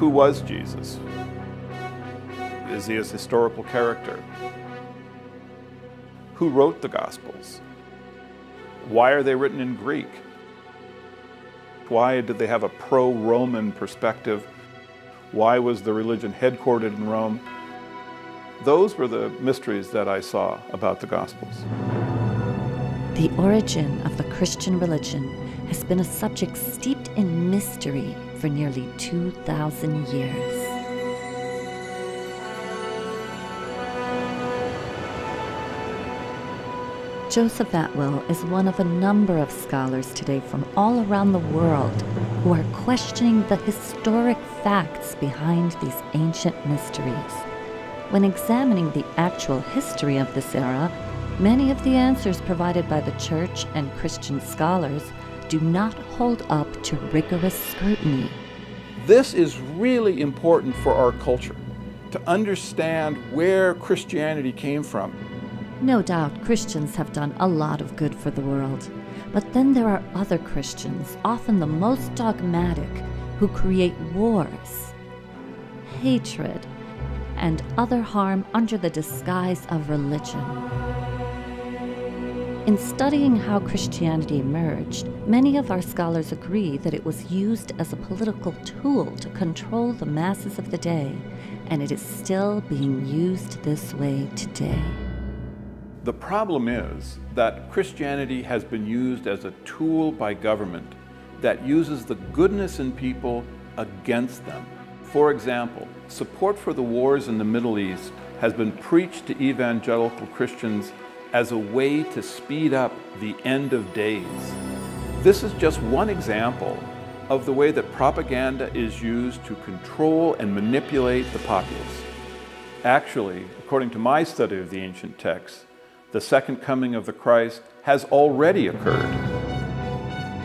Who was Jesus? Is he a historical character? Who wrote the Gospels? Why are they written in Greek? Why did they have a pro-Roman perspective? Why was the religion headquartered in Rome? Those were the mysteries that I saw about the Gospels. The origin of the Christian religion has been a subject steeped in mystery for nearly 2,000 years. Joseph Atwill is one of a number of scholars today from all around the world who are questioning the historic facts behind these ancient mysteries. When examining the actual history of this era, many of the answers provided by the Church and Christian scholars do not hold up to rigorous scrutiny. This is really important for our culture, to understand where Christianity came from. No doubt Christians have done a lot of good for the world, but then there are other Christians, often the most dogmatic, who create wars, hatred, and other harm under the disguise of religion. In studying how Christianity emerged, many of our scholars agree that it was used as a political tool to control the masses of the day, and it is still being used this way today. The problem is that Christianity has been used as a tool by government that uses the goodness in people against them. For example, support for the wars in the Middle East has been preached to evangelical Christians as a way to speed up the end of days. This is just one example of the way that propaganda is used to control and manipulate the populace. Actually, according to my study of the ancient texts, the second coming of the Christ has already occurred.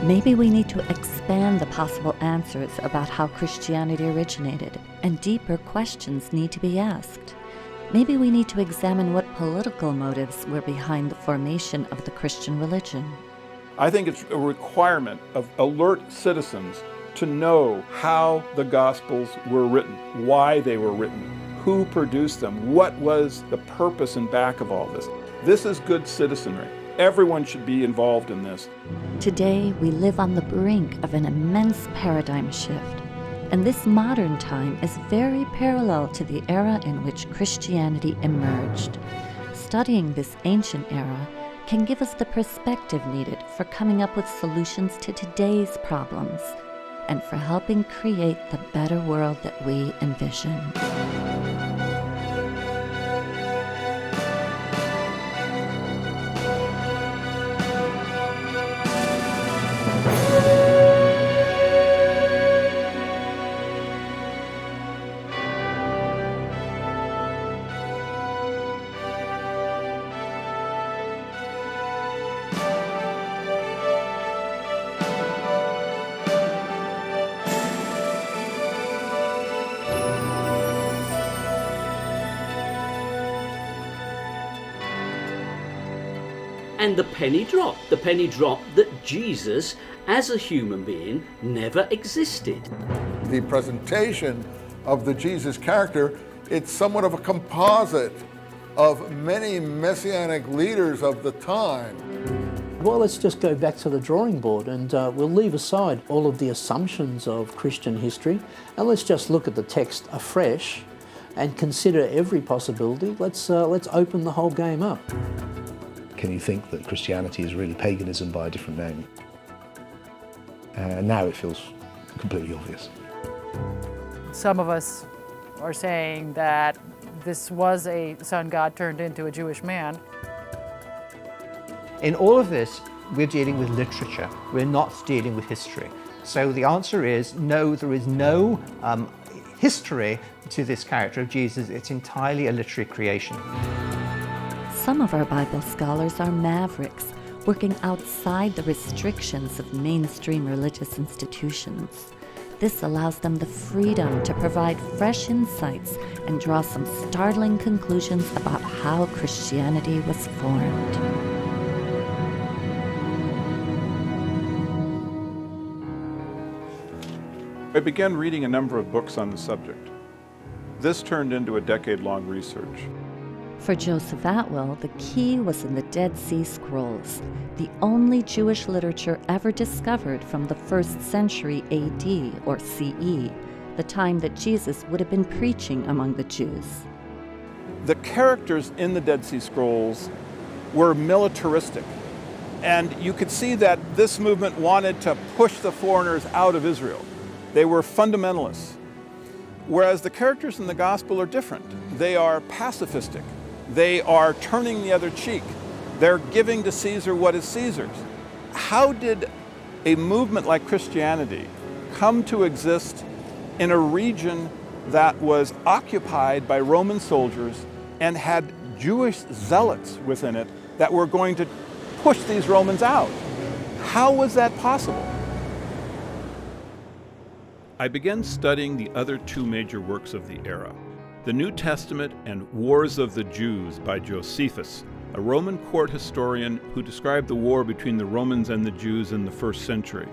Maybe we need to expand the possible answers about how Christianity originated, and deeper questions need to be asked. Maybe we need to examine what political motives were behind the formation of the Christian religion. I think it's a requirement of alert citizens to know how the Gospels were written, why they were written, who produced them, what was the purpose and back of all this. This is good citizenry. Everyone should be involved in this. Today, we live on the brink of an immense paradigm shift, and this modern time is very parallel to the era in which Christianity emerged. Studying this ancient era can give us the perspective needed for coming up with solutions to today's problems and for helping create the better world that we envision. And the penny dropped that Jesus, as a human being, never existed. The presentation of the Jesus character, it's somewhat of a composite of many messianic leaders of the time. Well, let's just go back to the drawing board and we'll leave aside all of the assumptions of Christian history and let's just look at the text afresh and consider every possibility. Let's open the whole game up. Can you think that Christianity is really paganism by a different name? Now it feels completely obvious. Some of us are saying that this was a sun god turned into a Jewish man. In all of this, we're dealing with literature. We're not dealing with history. So the answer is no, there is no history to this character of Jesus. It's entirely a literary creation. Some of our Bible scholars are mavericks, working outside the restrictions of mainstream religious institutions. This allows them the freedom to provide fresh insights and draw some startling conclusions about how Christianity was formed. I began reading a number of books on the subject. This turned into a decade-long research. For Joseph Atwill, the key was in the Dead Sea Scrolls, the only Jewish literature ever discovered from the 1st century AD or CE, the time that Jesus would have been preaching among the Jews. The characters in the Dead Sea Scrolls were militaristic, and you could see that this movement wanted to push the foreigners out of Israel. They were fundamentalists, whereas the characters in the gospel are different. They are pacifistic. They are turning the other cheek. They're giving to Caesar what is Caesar's. How did a movement like Christianity come to exist in a region that was occupied by Roman soldiers and had Jewish zealots within it that were going to push these Romans out? How was that possible? I began studying the other two major works of the era, the New Testament and Wars of the Jews by Josephus, a Roman court historian who described the war between the Romans and the Jews in the 1st century.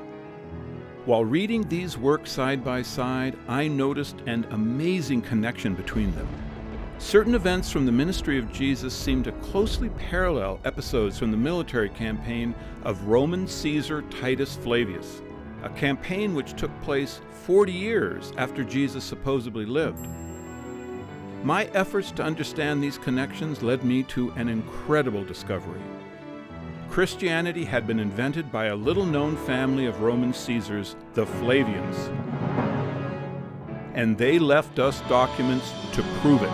While reading these works side by side, I noticed an amazing connection between them. Certain events from the ministry of Jesus seemed to closely parallel episodes from the military campaign of Roman Caesar Titus Flavius, a campaign which took place 40 years after Jesus supposedly lived. My efforts to understand these connections led me to an incredible discovery. Christianity had been invented by a little-known family of Roman Caesars, the Flavians, and they left us documents to prove it.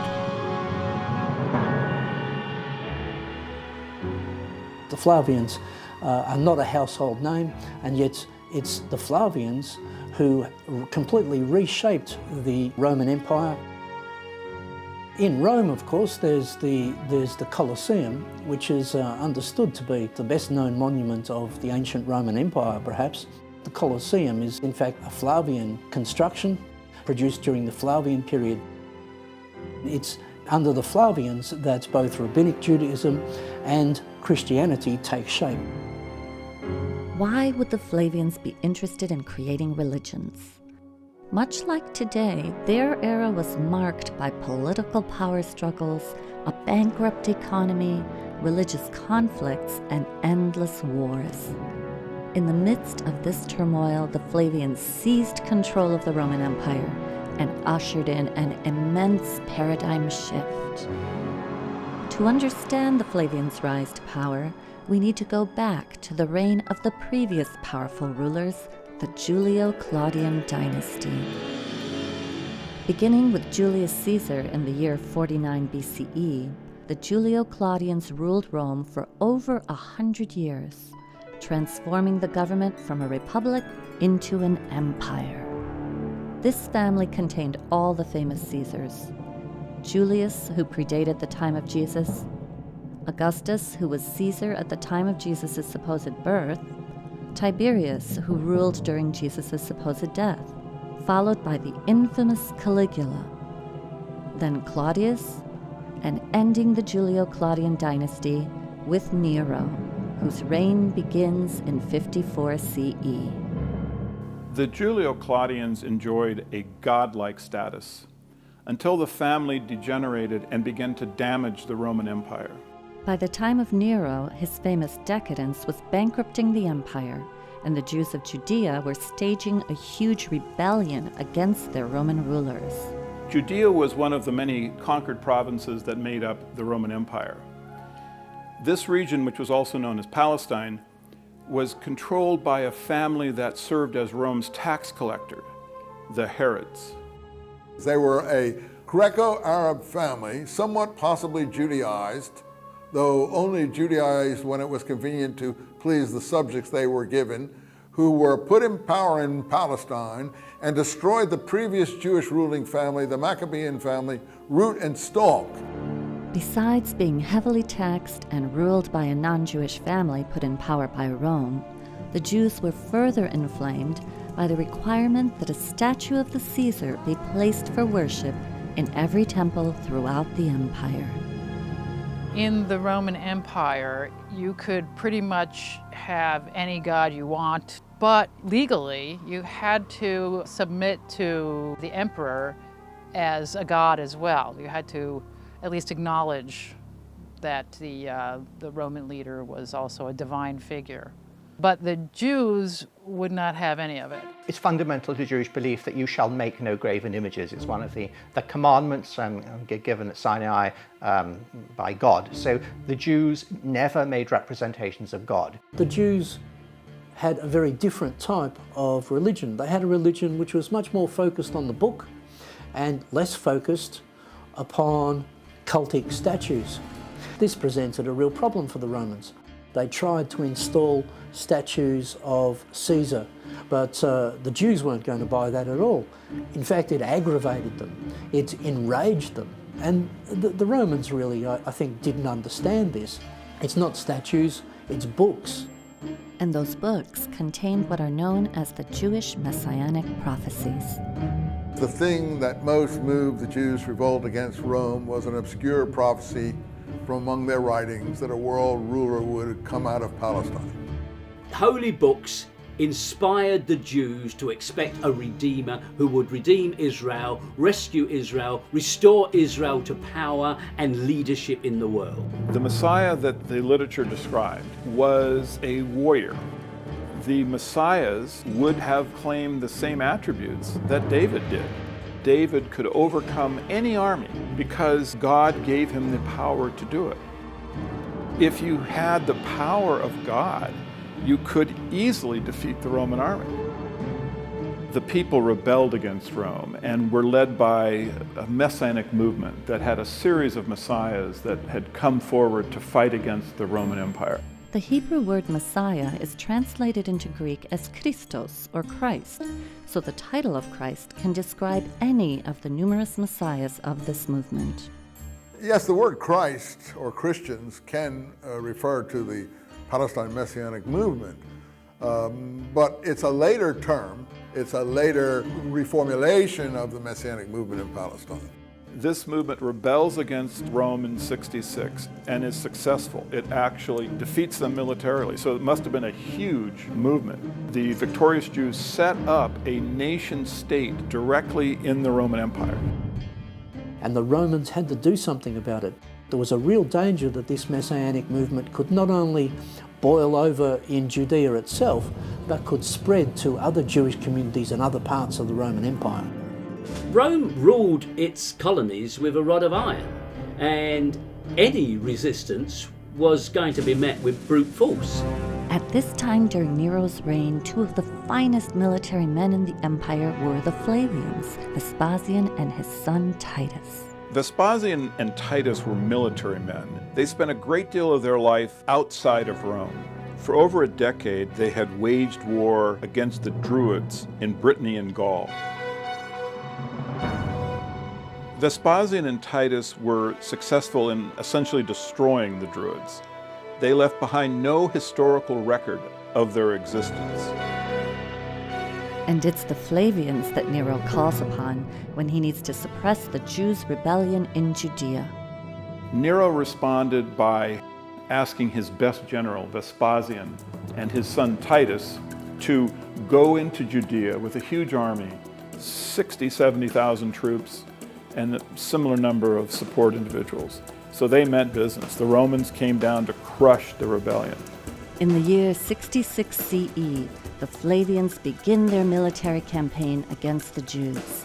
The Flavians are not a household name, and yet it's the Flavians who completely reshaped the Roman Empire. In Rome, of course, there's the Colosseum, which is understood to be the best-known monument of the ancient Roman Empire, perhaps. The Colosseum is, in fact, a Flavian construction produced during the Flavian period. It's under the Flavians that both Rabbinic Judaism and Christianity take shape. Why would the Flavians be interested in creating religions? Much like today, their era was marked by political power struggles, a bankrupt economy, religious conflicts, and endless wars. In the midst of this turmoil, the Flavians seized control of the Roman Empire and ushered in an immense paradigm shift. To understand the Flavians' rise to power, we need to go back to the reign of the previous powerful rulers, the Julio-Claudian dynasty. Beginning with Julius Caesar in the year 49 BCE, the Julio-Claudians ruled Rome for over 100 years, transforming the government from a republic into an empire. This family contained all the famous Caesars: Julius, who predated the time of Jesus; Augustus, who was Caesar at the time of Jesus' supposed birth; Tiberius, who ruled during Jesus' supposed death, followed by the infamous Caligula; then Claudius, and ending the Julio-Claudian dynasty with Nero, whose reign begins in 54 CE. The Julio-Claudians enjoyed a godlike status until the family degenerated and began to damage the Roman Empire. By the time of Nero, his famous decadence was bankrupting the empire, and the Jews of Judea were staging a huge rebellion against their Roman rulers. Judea was one of the many conquered provinces that made up the Roman Empire. This region, which was also known as Palestine, was controlled by a family that served as Rome's tax collector, the Herods. They were a Greco-Arab family, somewhat possibly Judaized, though only Judaized when it was convenient to please the subjects they were given, who were put in power in Palestine and destroyed the previous Jewish ruling family, the Maccabean family, root and stalk. Besides being heavily taxed and ruled by a non-Jewish family put in power by Rome, the Jews were further inflamed by the requirement that a statue of the Caesar be placed for worship in every temple throughout the empire. In the Roman Empire, you could pretty much have any god you want But legally, you had to submit to the emperor as a god as well. You had to at least acknowledge that the Roman leader was also a divine figure. But the Jews would not have any of it. It's fundamental to Jewish belief that you shall make no graven images. It's one of the commandments given at Sinai by God. So the Jews never made representations of God. The Jews had a very different type of religion. They had a religion which was much more focused on the book and less focused upon cultic statues. This presented a real problem for the Romans. They tried to install statues of Caesar, but the Jews weren't going to buy that at all. In fact, it aggravated them, it enraged them. And the Romans really, I think, didn't understand this. It's not statues, it's books. And those books contained what are known as the Jewish Messianic prophecies. The thing that most moved the Jews' revolt against Rome was an obscure prophecy from among their writings that a world ruler would come out of Palestine. Holy books inspired the Jews to expect a redeemer who would redeem Israel, rescue Israel, restore Israel to power and leadership in the world. The Messiah that the literature described was a warrior. The Messiahs would have claimed the same attributes that David did. David could overcome any army because God gave him the power to do it. If you had the power of God, you could easily defeat the Roman army. The people rebelled against Rome and were led by a messianic movement that had a series of messiahs that had come forward to fight against the Roman Empire. The Hebrew word Messiah is translated into Greek as Christos, or Christ, so the title of Christ can describe any of the numerous messiahs of this movement. Yes, the word Christ or Christians can refer to the Palestine Messianic movement, but it's a later term. It's a later reformulation of the Messianic movement in Palestine. This movement rebels against Rome in 66 and is successful. It actually defeats them militarily, so it must have been a huge movement. The victorious Jews set up a nation state directly in the Roman Empire. And the Romans had to do something about it. There was a real danger that this Messianic movement could not only boil over in Judea itself, but could spread to other Jewish communities and other parts of the Roman Empire. Rome ruled its colonies with a rod of iron, and any resistance was going to be met with brute force. At this time during Nero's reign, two of the finest military men in the empire were the Flavians, Vespasian and his son Titus. Vespasian and Titus were military men. They spent a great deal of their life outside of Rome. For over a decade, they had waged war against the Druids in Brittany and Gaul. Vespasian and Titus were successful in essentially destroying the Druids. They left behind no historical record of their existence. And it's the Flavians that Nero calls upon when he needs to suppress the Jews' rebellion in Judea. Nero responded by asking his best general, Vespasian, and his son Titus to go into Judea with a huge army, 70,000 troops, and a similar number of support individuals. So they meant business. The Romans came down to crush the rebellion. In the year 66 CE, the Flavians begin their military campaign against the Jews.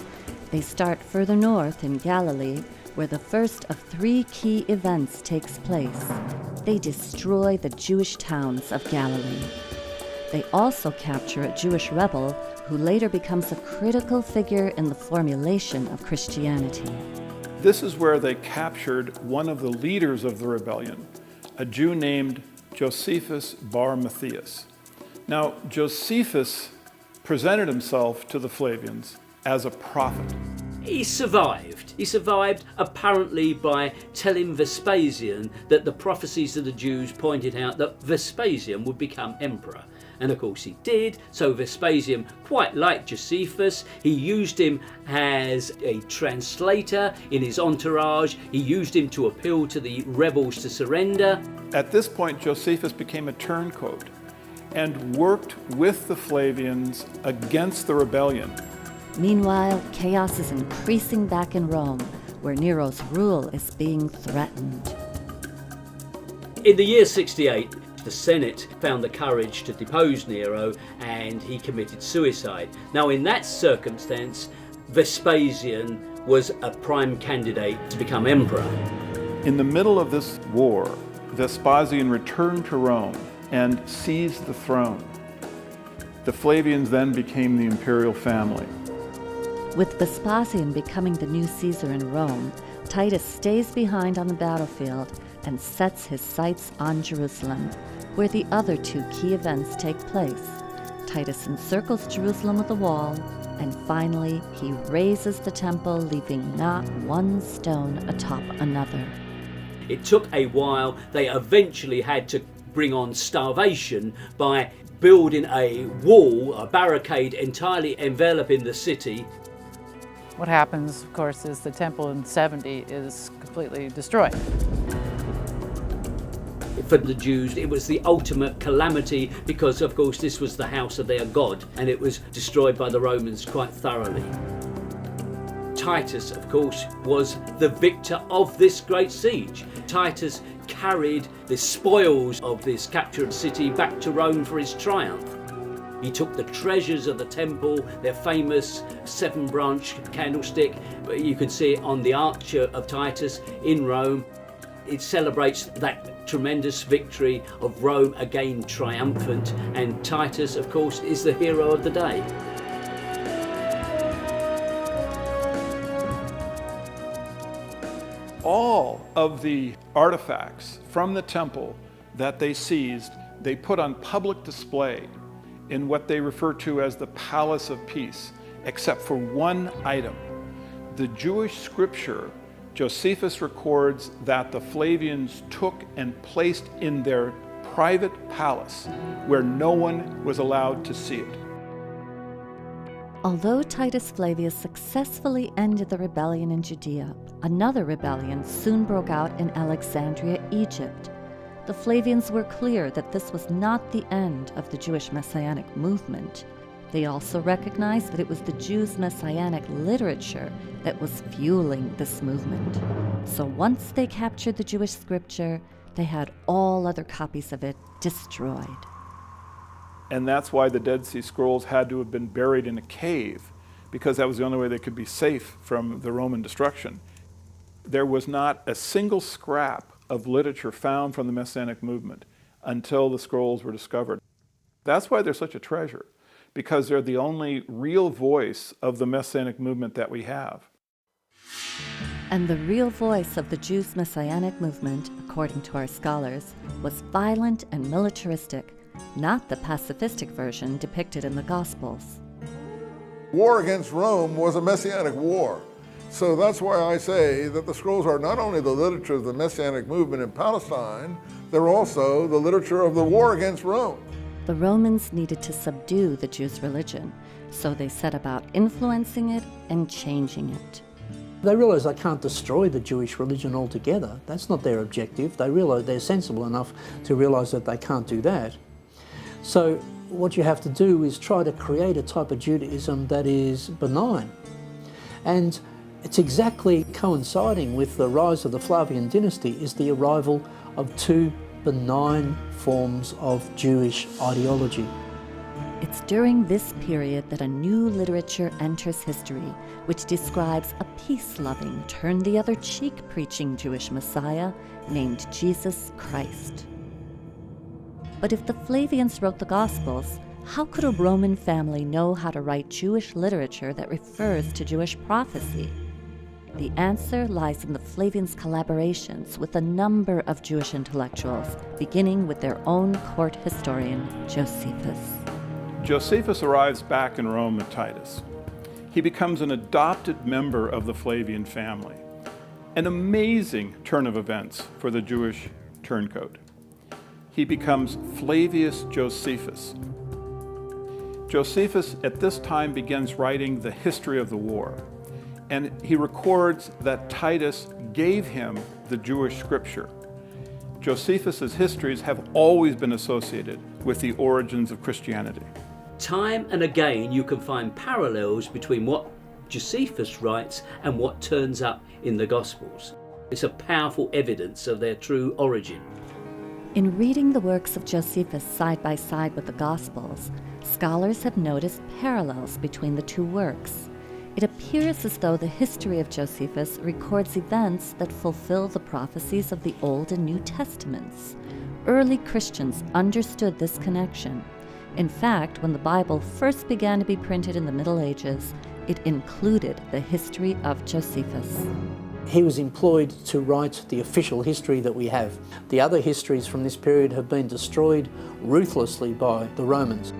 They start further north in Galilee, where the first of three key events takes place. They destroy the Jewish towns of Galilee. They also capture a Jewish rebel who later becomes a critical figure in the formulation of Christianity. This is where they captured one of the leaders of the rebellion, a Jew named Josephus bar Matthias. Now, Josephus presented himself to the Flavians as a prophet. He survived. He survived apparently by telling Vespasian that the prophecies of the Jews pointed out that Vespasian would become emperor. And of course he did, so Vespasian quite liked Josephus. He used him as a translator in his entourage. He used him to appeal to the rebels to surrender. At this point, Josephus became a turncoat, and worked with the Flavians against the rebellion. Meanwhile, chaos is increasing back in Rome, where Nero's rule is being threatened. In the year 68, the Senate found the courage to depose Nero and he committed suicide. Now, in that circumstance, Vespasian was a prime candidate to become emperor. In the middle of this war, Vespasian returned to Rome and seized the throne. The Flavians then became the imperial family. With Vespasian becoming the new Caesar in Rome, Titus stays behind on the battlefield and sets his sights on Jerusalem, where the other two key events take place. Titus encircles Jerusalem with a wall, and finally he razes the temple, leaving not one stone atop another. It took a while. They eventually had to bring on starvation by building a wall, a barricade entirely enveloping the city. What happens, of course, is the temple in 70 is completely destroyed. For the Jews, it was the ultimate calamity because, of course, this was the house of their God and it was destroyed by the Romans quite thoroughly. Titus, of course, was the victor of this great siege. Titus carried the spoils of this captured city back to Rome for his triumph. He took the treasures of the temple, their famous 7-branch candlestick. You can see it on the Arch of Titus in Rome. It celebrates that tremendous victory of Rome again triumphant, and Titus, of course, is the hero of the day. All of the artifacts from the temple that they seized, they put on public display in what they refer to as the Palace of Peace, except for one item. The Jewish scripture, Josephus records that the Flavians took and placed in their private palace where no one was allowed to see it. Although Titus Flavius successfully ended the rebellion in Judea, another rebellion soon broke out in Alexandria, Egypt. The Flavians were clear that this was not the end of the Jewish Messianic movement. They also recognized that it was the Jews' Messianic literature that was fueling this movement. So once they captured the Jewish scripture, they had all other copies of it destroyed. And that's why the Dead Sea Scrolls had to have been buried in a cave, because that was the only way they could be safe from the Roman destruction. There was not a single scrap of literature found from the Messianic movement until the scrolls were discovered. That's why they're such a treasure, because they're the only real voice of the Messianic movement that we have. And the real voice of the Jews' Messianic movement, according to our scholars, was violent and militaristic, not the pacifistic version depicted in the Gospels. War against Rome was a Messianic war. So that's why I say that the scrolls are not only the literature of the Messianic movement in Palestine, they're also the literature of the war against Rome. The Romans needed to subdue the Jews' religion, so they set about influencing it and changing it. They realize they can't destroy the Jewish religion altogether. That's not their objective. They realize they're sensible enough to realize that they can't do that. So what you have to do is try to create a type of Judaism that is benign. And it's exactly coinciding with the rise of the Flavian dynasty is the arrival of two benign forms of Jewish ideology. It's during this period that a new literature enters history, which describes a peace-loving, turn-the-other-cheek preaching Jewish Messiah named Jesus Christ. But if the Flavians wrote the Gospels, how could a Roman family know how to write Jewish literature that refers to Jewish prophecy? The answer lies in the Flavians' collaborations with a number of Jewish intellectuals, beginning with their own court historian, Josephus. Josephus arrives back in Rome with Titus. He becomes an adopted member of the Flavian family. An amazing turn of events for the Jewish turncoat. He becomes Flavius Josephus. Josephus at this time begins writing the history of the war. And he records that Titus gave him the Jewish scripture. Josephus's histories have always been associated with the origins of Christianity. Time and again you can find parallels between what Josephus writes and what turns up in the Gospels. It's a powerful evidence of their true origin. In reading the works of Josephus side by side with the Gospels, scholars have noticed parallels between the two works. It appears as though the history of Josephus records events that fulfill the prophecies of the Old and New Testaments. Early Christians understood this connection. In fact, when the Bible first began to be printed in the Middle Ages, it included the history of Josephus. He was employed to write the official history that we have. The other histories from this period have been destroyed ruthlessly by the Romans.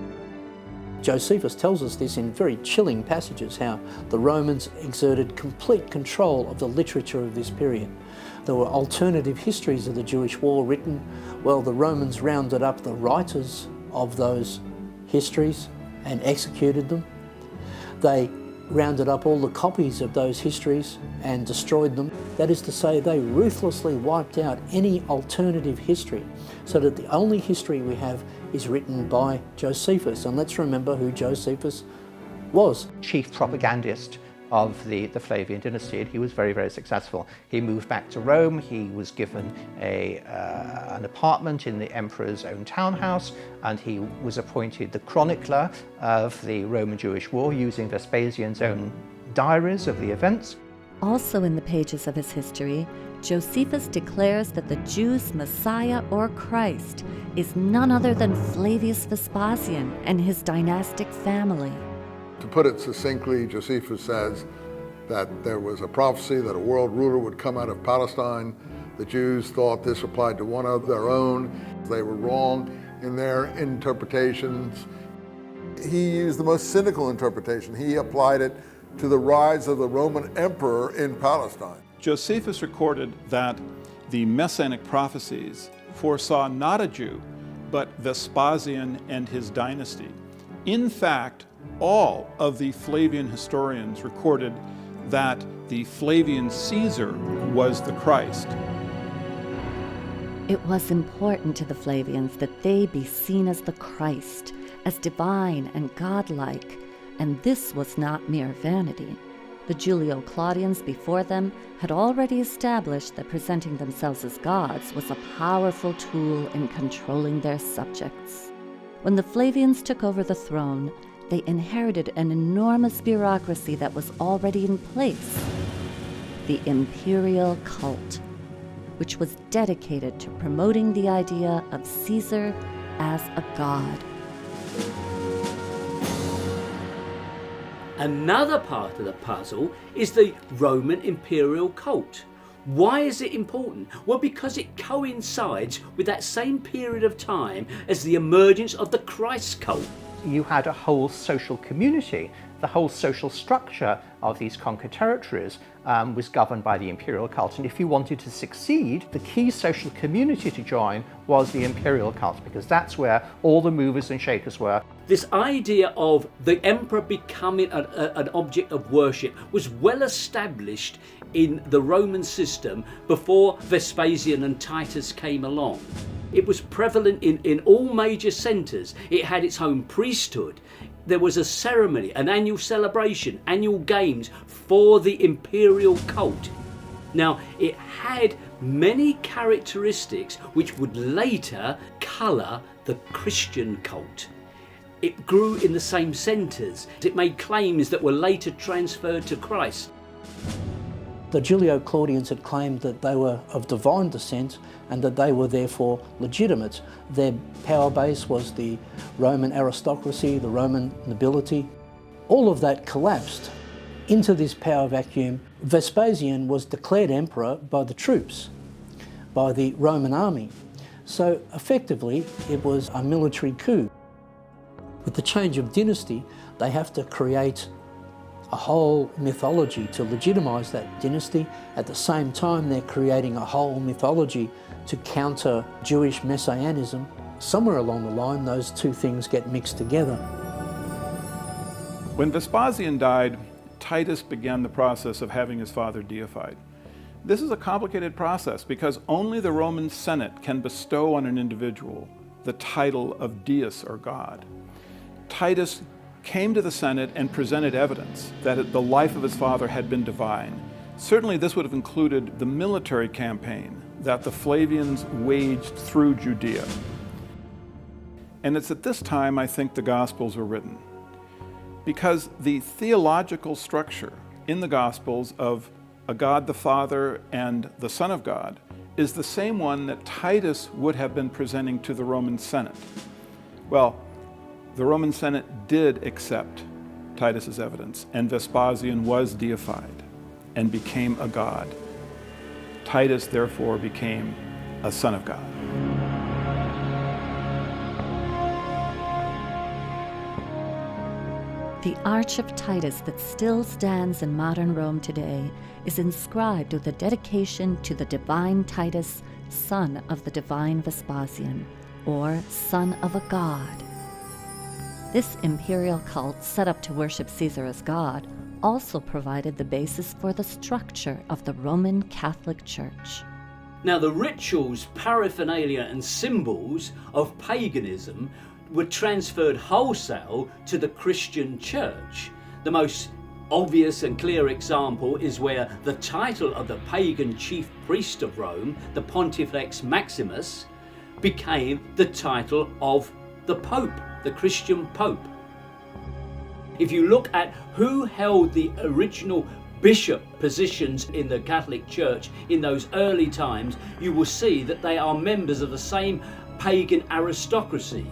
Josephus tells us this in very chilling passages, how the Romans exerted complete control of the literature of this period. There were alternative histories of the Jewish war written. Well, the Romans rounded up the writers of those histories and executed them. They rounded up all the copies of those histories and destroyed them. That is to say, they ruthlessly wiped out any alternative history, so that the only history we have is written by Josephus. And let's remember who Josephus was. Chief propagandist of the Flavian dynasty, and he was very, very successful. He moved back to Rome. He was given an apartment in the emperor's own townhouse, and he was appointed the chronicler of the Roman Jewish War, using Vespasian's own diaries of the events. Also in the pages of his history, Josephus declares that the Jews' Messiah or Christ is none other than Flavius Vespasian and his dynastic family. To put it succinctly, Josephus says that there was a prophecy that a world ruler would come out of Palestine. The Jews thought this applied to one of their own. They were wrong in their interpretations. He used the most cynical interpretation. He applied it to the rise of the Roman emperor in Palestine. Josephus recorded that the Messianic prophecies foresaw not a Jew, but Vespasian and his dynasty. In fact, all of the Flavian historians recorded that the Flavian Caesar was the Christ. It was important to the Flavians that they be seen as the Christ, as divine and godlike, and this was not mere vanity. The Julio-Claudians before them had already established that presenting themselves as gods was a powerful tool in controlling their subjects. When the Flavians took over the throne, they inherited an enormous bureaucracy that was already in place, the imperial cult, which was dedicated to promoting the idea of Caesar as a god. Another part of the puzzle is the Roman imperial cult. Why is it important? Well, because it coincides with that same period of time as the emergence of the Christ cult. You had a whole social community. The whole social structure of these conquered territories was governed by the imperial cult. And if you wanted to succeed, the key social community to join was the imperial cult, because that's where all the movers and shakers were. This idea of the emperor becoming an object of worship was well established in the Roman system before Vespasian and Titus came along. It was prevalent in all major centres. It had its own priesthood. There was a ceremony, an annual celebration, annual games for the imperial cult. Now, it had many characteristics which would later colour the Christian cult. It grew in the same centres. It made claims that were later transferred to Christ. The Julio-Claudians had claimed that they were of divine descent and that they were therefore legitimate. Their power base was the Roman aristocracy, the Roman nobility. All of that collapsed into this power vacuum. Vespasian was declared emperor by the troops, by the Roman army. So effectively, it was a military coup. With the change of dynasty, they have to create a whole mythology to legitimise that dynasty. At the same time, they're creating a whole mythology to counter Jewish messianism. Somewhere along the line, those two things get mixed together. When Vespasian died, Titus began the process of having his father deified. This is a complicated process because only the Roman Senate can bestow on an individual the title of deus or God. Titus came to the Senate and presented evidence that the life of his father had been divine. Certainly this would have included the military campaign that the Flavians waged through Judea. And it's at this time I think the Gospels were written, because the theological structure in the Gospels of a God the Father and the Son of God is the same one that Titus would have been presenting to the Roman Senate. Well, the Roman Senate did accept Titus's evidence, and Vespasian was deified and became a god. Titus therefore became a son of God. The Arch of Titus that still stands in modern Rome today is inscribed with a dedication to the divine Titus, son of the divine Vespasian, or son of a god. This imperial cult, set up to worship Caesar as God, also provided the basis for the structure of the Roman Catholic Church. Now, the rituals, paraphernalia and symbols of paganism were transferred wholesale to the Christian church. The most obvious and clear example is where the title of the pagan chief priest of Rome, the Pontifex Maximus, became the title of the Pope, the Christian Pope. If you look at who held the original bishop positions in the Catholic Church in those early times, you will see that they are members of the same pagan aristocracy.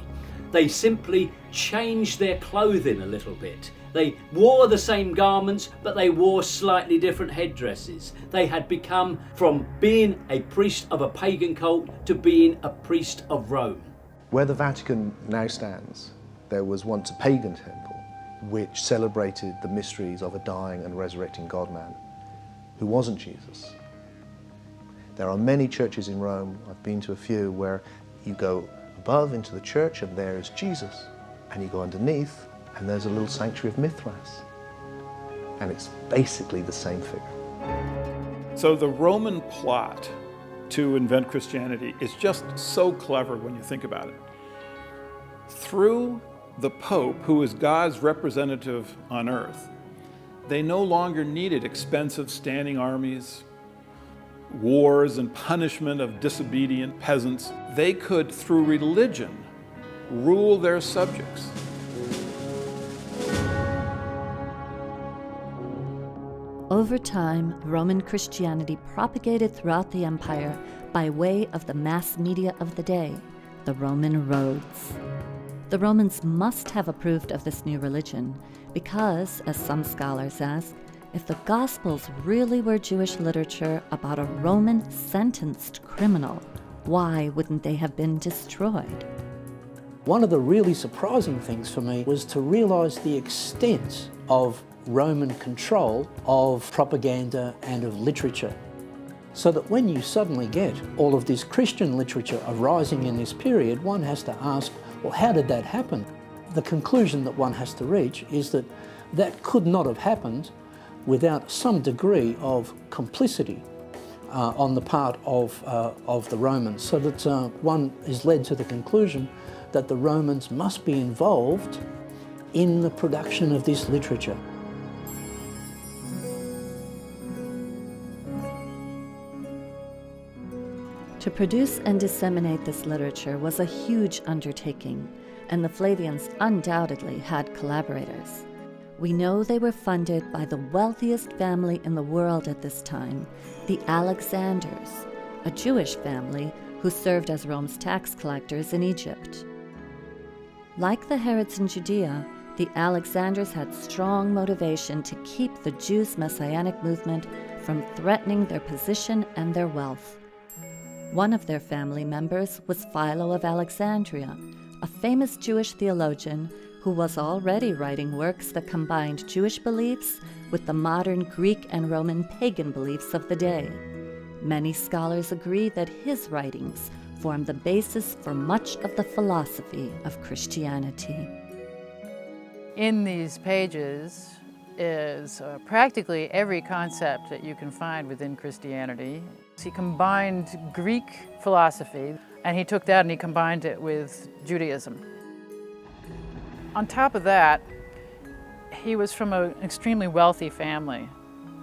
They simply changed their clothing a little bit. They wore the same garments, but they wore slightly different headdresses. They had become from being a priest of a pagan cult to being a priest of Rome. Where the Vatican now stands, there was once a pagan temple which celebrated the mysteries of a dying and resurrecting God-man who wasn't Jesus. There are many churches in Rome, I've been to a few, where you go above into the church and there is Jesus, and you go underneath and there's a little sanctuary of Mithras, and it's basically the same figure. So the Roman plot to invent Christianity is just so clever when you think about it. Through the Pope, who is God's representative on earth, they no longer needed expensive standing armies, wars and punishment of disobedient peasants. They could, through religion, rule their subjects. Over time, Roman Christianity propagated throughout the empire by way of the mass media of the day, the Roman roads. The Romans must have approved of this new religion because, as some scholars ask, if the Gospels really were Jewish literature about a Roman sentenced criminal, why wouldn't they have been destroyed? One of the really surprising things for me was to realize the extent of Roman control of propaganda and of literature. So that when you suddenly get all of this Christian literature arising in this period, one has to ask, well, how did that happen? The conclusion that one has to reach is that that could not have happened without some degree of complicity on the part of the Romans, so that one is led to the conclusion that the Romans must be involved in the production of this literature. To produce and disseminate this literature was a huge undertaking, and the Flavians undoubtedly had collaborators. We know they were funded by the wealthiest family in the world at this time, the Alexanders, a Jewish family who served as Rome's tax collectors in Egypt. Like the Herods in Judea, the Alexanders had strong motivation to keep the Jews' messianic movement from threatening their position and their wealth. One of their family members was Philo of Alexandria, a famous Jewish theologian who was already writing works that combined Jewish beliefs with the modern Greek and Roman pagan beliefs of the day. Many scholars agree that his writings form the basis for much of the philosophy of Christianity. In these pages is practically every concept that you can find within Christianity. He combined Greek philosophy And he took that and he combined it with Judaism. On top of that, he was from an extremely wealthy family.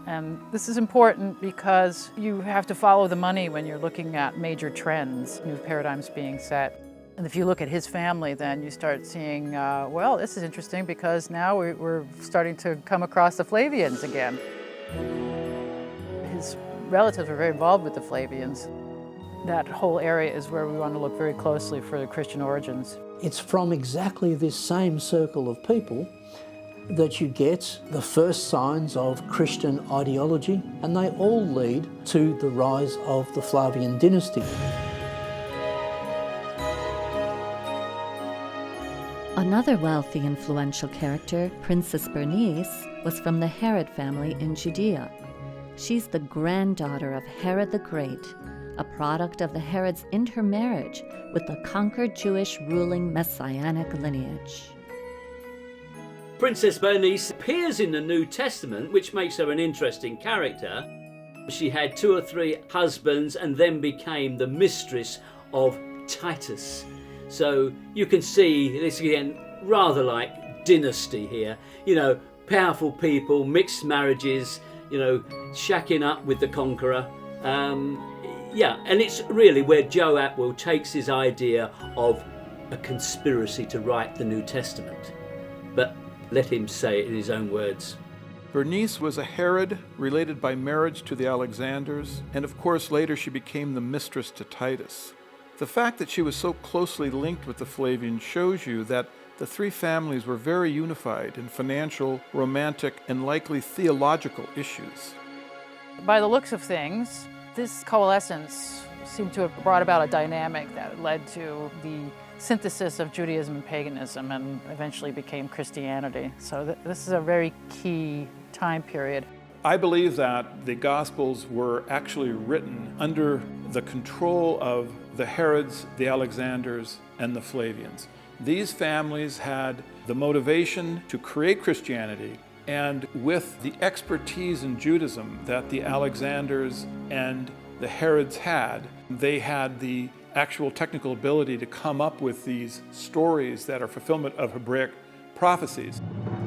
And this is important because you have to follow the money when you're looking at major trends, new paradigms being set. And if you look at his family, then you start seeing, well, this is interesting because now we're starting to come across the Flavians again. His relatives were very involved with the Flavians. That whole area is where we want to look very closely for the Christian origins. It's from exactly this same circle of people that you get the first signs of Christian ideology, and they all lead to the rise of the Flavian dynasty. Another wealthy, influential character, Princess Bernice, was from the Herod family in Judea. She's the granddaughter of Herod the Great, a product of the Herods' intermarriage with the conquered Jewish ruling Messianic lineage. Princess Bernice appears in the New Testament, which makes her an interesting character. She had 2 or 3 husbands and then became the mistress of Titus. So you can see this again, rather like dynasty here. You know, powerful people, mixed marriages, you know, shacking up with the conqueror. Yeah, and it's really where Joe Atwill takes his idea of a conspiracy to write the New Testament. But let him say it in his own words. Bernice was a Herod related by marriage to the Alexanders, and of course later she became the mistress to Titus. The fact that she was so closely linked with the Flavians shows you that the 3 families were very unified in financial, romantic, and likely theological issues. By the looks of things, this coalescence seemed to have brought about a dynamic that led to the synthesis of Judaism and paganism and eventually became Christianity. So this is a very key time period. I believe that the Gospels were actually written under the control of the Herods, the Alexanders, and the Flavians. These families had the motivation to create Christianity, and with the expertise in Judaism that the Alexanders and the Herods had, they had the actual technical ability to come up with these stories that are fulfillment of Hebraic prophecies.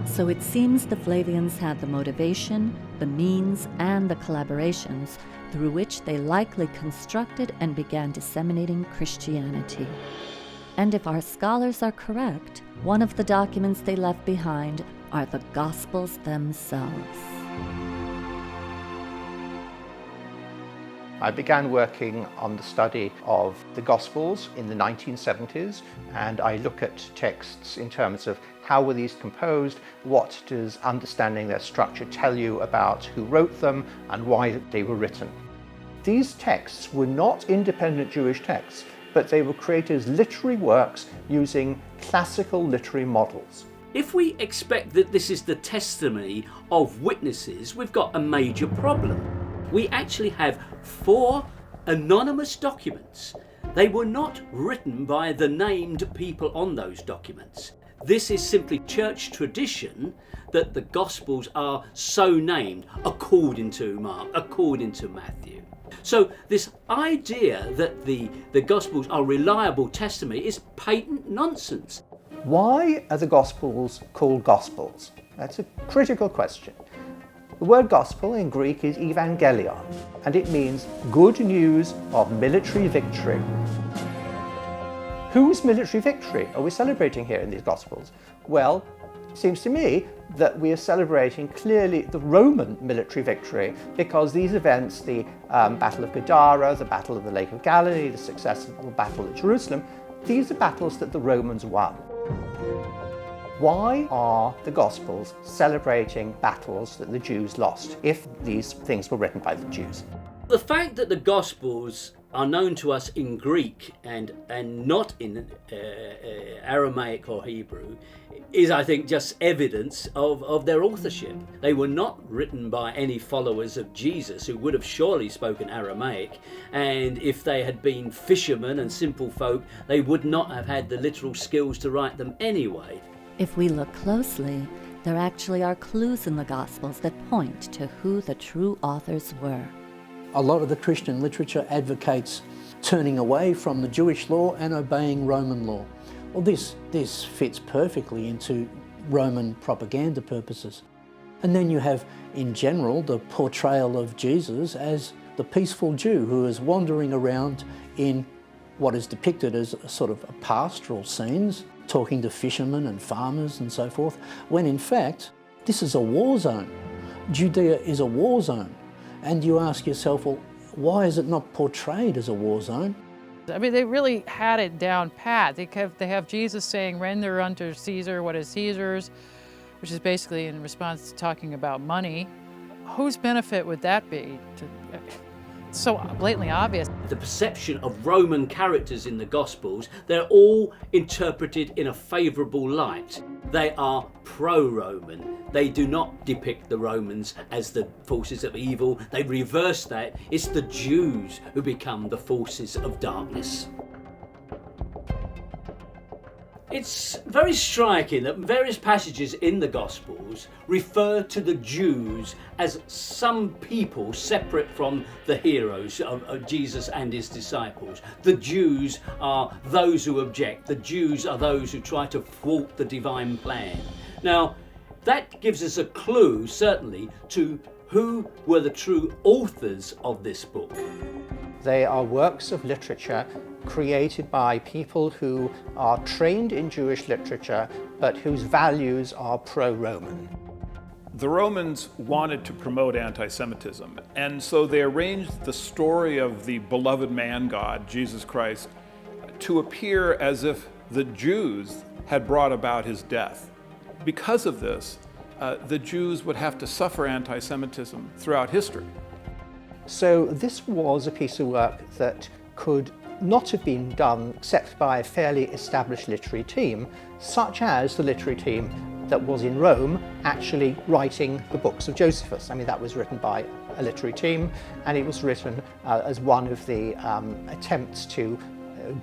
So it seems the Flavians had the motivation, the means, and the collaborations through which they likely constructed and began disseminating Christianity. And if our scholars are correct, one of the documents they left behind are the Gospels themselves. I began working on the study of the Gospels in the 1970s, and I look at texts in terms of how were these composed, what does understanding their structure tell you about who wrote them and why they were written. These texts were not independent Jewish texts, but they were created as literary works using classical literary models. If we expect that this is the testimony of witnesses, we've got a major problem. We actually have 4 anonymous documents. They were not written by the named people on those documents. This is simply church tradition that the Gospels are so named according to Mark, according to Matthew. So this idea that the Gospels are reliable testimony is patent nonsense. Why are the Gospels called Gospels? That's a critical question. The word gospel in Greek is evangelion, and it means good news of military victory. Whose military victory are we celebrating here in these Gospels? Well, it seems to me that we are celebrating clearly the Roman military victory, because these events, the Battle of Gadara, the Battle of the Lake of Galilee, the successful Battle of Jerusalem, these are battles that the Romans won. Why are the Gospels celebrating battles that the Jews lost if these things were written by the Jews? The fact that the Gospels are known to us in Greek and not in Aramaic or Hebrew is, I think, just evidence of their authorship. They were not written by any followers of Jesus who would have surely spoken Aramaic, and if they had been fishermen and simple folk, they would not have had the literal skills to write them anyway. If we look closely, there actually are clues in the Gospels that point to who the true authors were. A lot of the Christian literature advocates turning away from the Jewish law and obeying Roman law. Well, this fits perfectly into Roman propaganda purposes. And then you have, in general, the portrayal of Jesus as the peaceful Jew who is wandering around in what is depicted as a sort of pastoral scenes, talking to fishermen and farmers and so forth, when in fact, this is a war zone. Judea is a war zone. And you ask yourself, well, why is it not portrayed as a war zone? I mean, they really had it down pat. They have Jesus saying, render unto Caesar what is Caesar's, which is basically in response to talking about money. Whose benefit would that be? It's so blatantly obvious. The perception of Roman characters in the Gospels, they're all interpreted in a favourable light. They are pro-Roman. They do not depict the Romans as the forces of evil. They reverse that. It's the Jews who become the forces of darkness. It's very striking that various passages in the Gospels refer to the Jews as some people separate from the heroes of Jesus and his disciples. The Jews are those who object. The Jews are those who try to thwart the divine plan. Now, that gives us a clue, certainly, to who were the true authors of this book. They are works of literature created by people who are trained in Jewish literature, but whose values are pro-Roman. The Romans wanted to promote anti-Semitism, and so they arranged the story of the beloved man God, Jesus Christ, to appear as if the Jews had brought about his death. Because of this, the Jews would have to suffer anti-Semitism throughout history. So this was a piece of work that could not have been done except by a fairly established literary team, such as the literary team that was in Rome actually writing the books of Josephus. I mean, that was written by a literary team, and it was written as one of the attempts to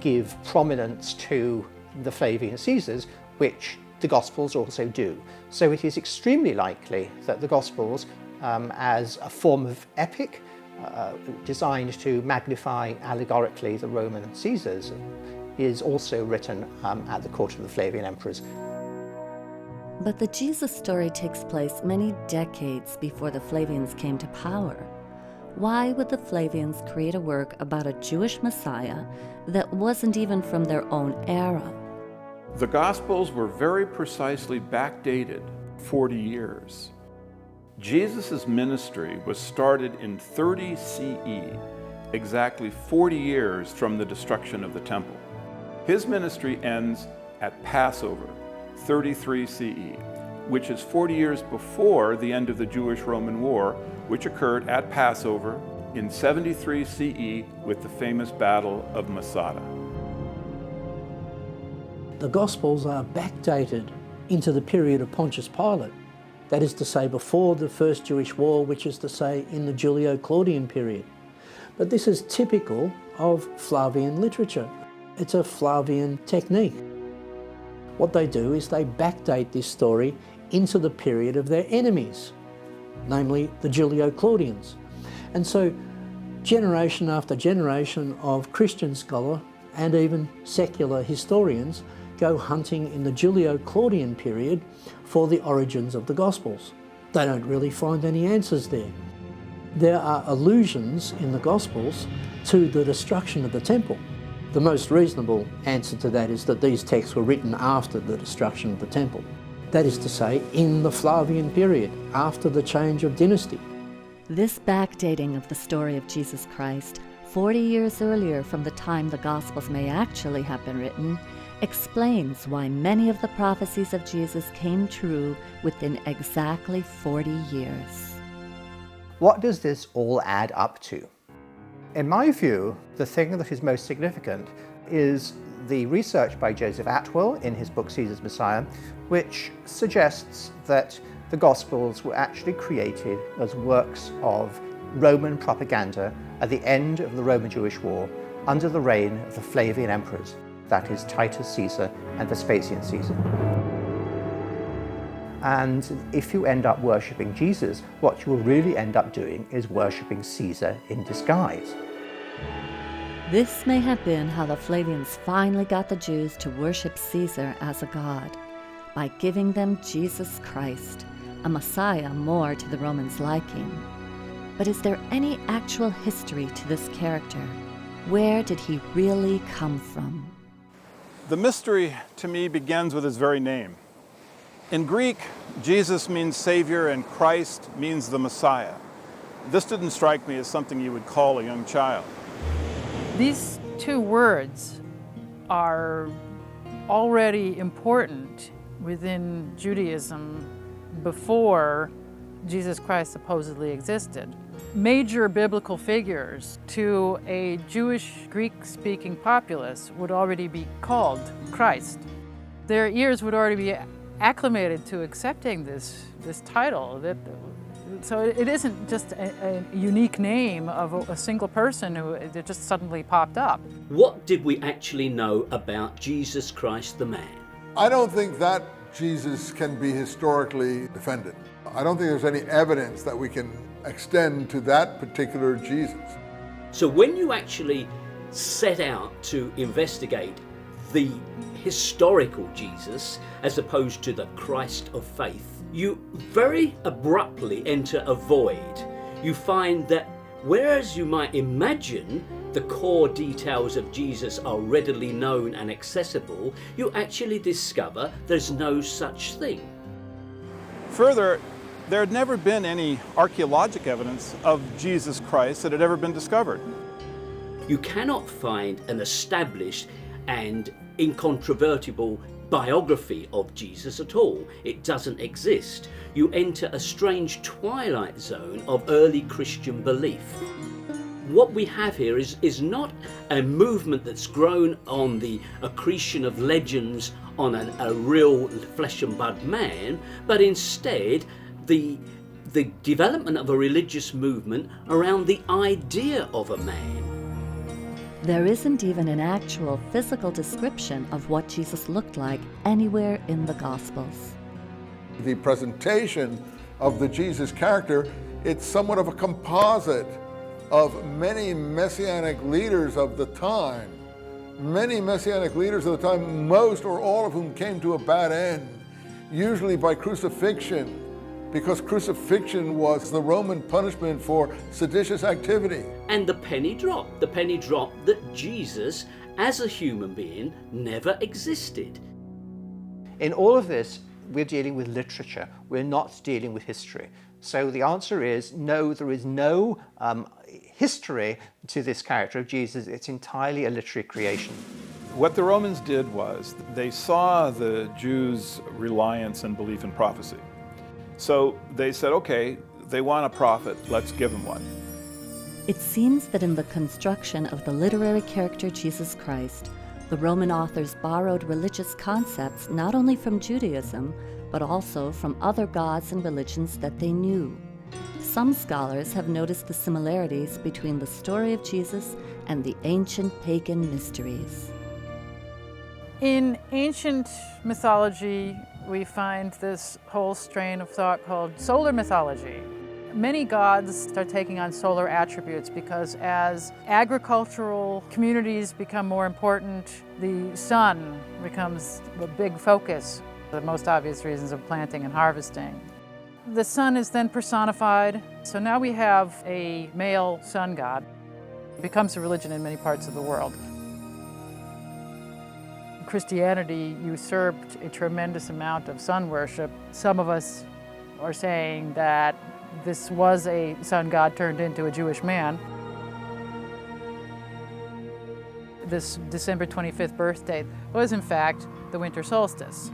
give prominence to the Flavian Caesars, which the Gospels also do. So it is extremely likely that the Gospels, as a form of epic, designed to magnify allegorically the Roman Caesars, is also written at the court of the Flavian emperors. But the Jesus story takes place many decades before the Flavians came to power. Why would the Flavians create a work about a Jewish Messiah that wasn't even from their own era? The Gospels were very precisely backdated 40 years. Jesus' ministry was started in 30 CE, exactly 40 years from the destruction of the temple. His ministry ends at Passover, 33 CE, which is 40 years before the end of the Jewish-Roman War, which occurred at Passover in 73 CE with the famous Battle of Masada. The Gospels are backdated into the period of Pontius Pilate. That is to say, before the First Jewish War, which is to say, in the Julio-Claudian period. But this is typical of Flavian literature. It's a Flavian technique. What they do is they backdate this story into the period of their enemies, namely the Julio-Claudians. And so, generation after generation of Christian scholar and even secular historians go hunting in the Julio-Claudian period for the origins of the Gospels. They don't really find any answers there. There are allusions in the Gospels to the destruction of the temple. The most reasonable answer to that is that these texts were written after the destruction of the temple. That is to say, in the Flavian period, after the change of dynasty. This backdating of the story of Jesus Christ, 40 years earlier from the time the Gospels may actually have been written, explains why many of the prophecies of Jesus came true within exactly 40 years. What does this all add up to? In my view, the thing that is most significant is the research by Joseph Atwell in his book Caesar's Messiah, which suggests that the Gospels were actually created as works of Roman propaganda at the end of the Roman-Jewish War under the reign of the Flavian emperors, that is Titus Caesar and Vespasian Caesar. And if you end up worshipping Jesus, what you will really end up doing is worshipping Caesar in disguise. This may have been how the Flavians finally got the Jews to worship Caesar as a god, by giving them Jesus Christ, a Messiah more to the Romans' liking. But is there any actual history to this character? Where did he really come from? The mystery to me begins with his very name. In Greek, Jesus means Savior and Christ means the Messiah. This didn't strike me as something you would call a young child. These two words are already important within Judaism before Jesus Christ supposedly existed. Major biblical figures to a Jewish Greek-speaking populace would already be called Christ. Their ears would already be acclimated to accepting this title. So it isn't just a unique name of a single person that just suddenly popped up. What did we actually know about Jesus Christ the man? I don't think that Jesus can be historically defended. I don't think there's any evidence that we can extend to that particular Jesus. So when you actually set out to investigate the historical Jesus as opposed to the Christ of faith, you very abruptly enter a void. You find that whereas you might imagine the core details of Jesus are readily known and accessible, you actually discover there's no such thing. Further, there had never been any archaeologic evidence of Jesus Christ that had ever been discovered. You cannot find an established and incontrovertible biography of Jesus at all. It doesn't exist. You enter a strange twilight zone of early Christian belief. What we have here is not a movement that's grown on the accretion of legends on a real flesh and blood man, but instead the development of a religious movement around the idea of a man. There isn't even an actual physical description of what Jesus looked like anywhere in the Gospels. The presentation of the Jesus character, it's somewhat of a composite of many messianic leaders of the time. Many messianic leaders of the time, most or all of whom came to a bad end, usually by crucifixion, because crucifixion was the Roman punishment for seditious activity. And the penny dropped that Jesus, as a human being, never existed. In all of this, we're dealing with literature. We're not dealing with history. So the answer is no, there is no history to this character of Jesus. It's entirely a literary creation. What the Romans did was they saw the Jews' reliance and belief in prophecy. So they said, okay, they want a prophet, let's give them one. It seems that in the construction of the literary character Jesus Christ, the Roman authors borrowed religious concepts not only from Judaism, but also from other gods and religions that they knew. Some scholars have noticed the similarities between the story of Jesus and the ancient pagan mysteries. In ancient mythology, we find this whole strain of thought called solar mythology. Many gods start taking on solar attributes because as agricultural communities become more important, the sun becomes a big focus, the most obvious reasons of planting and harvesting. The sun is then personified, so now we have a male sun god. It becomes a religion in many parts of the world. Christianity usurped a tremendous amount of sun worship. Some of us are saying that this was a sun god turned into a Jewish man. This December 25th birthday was in fact the winter solstice.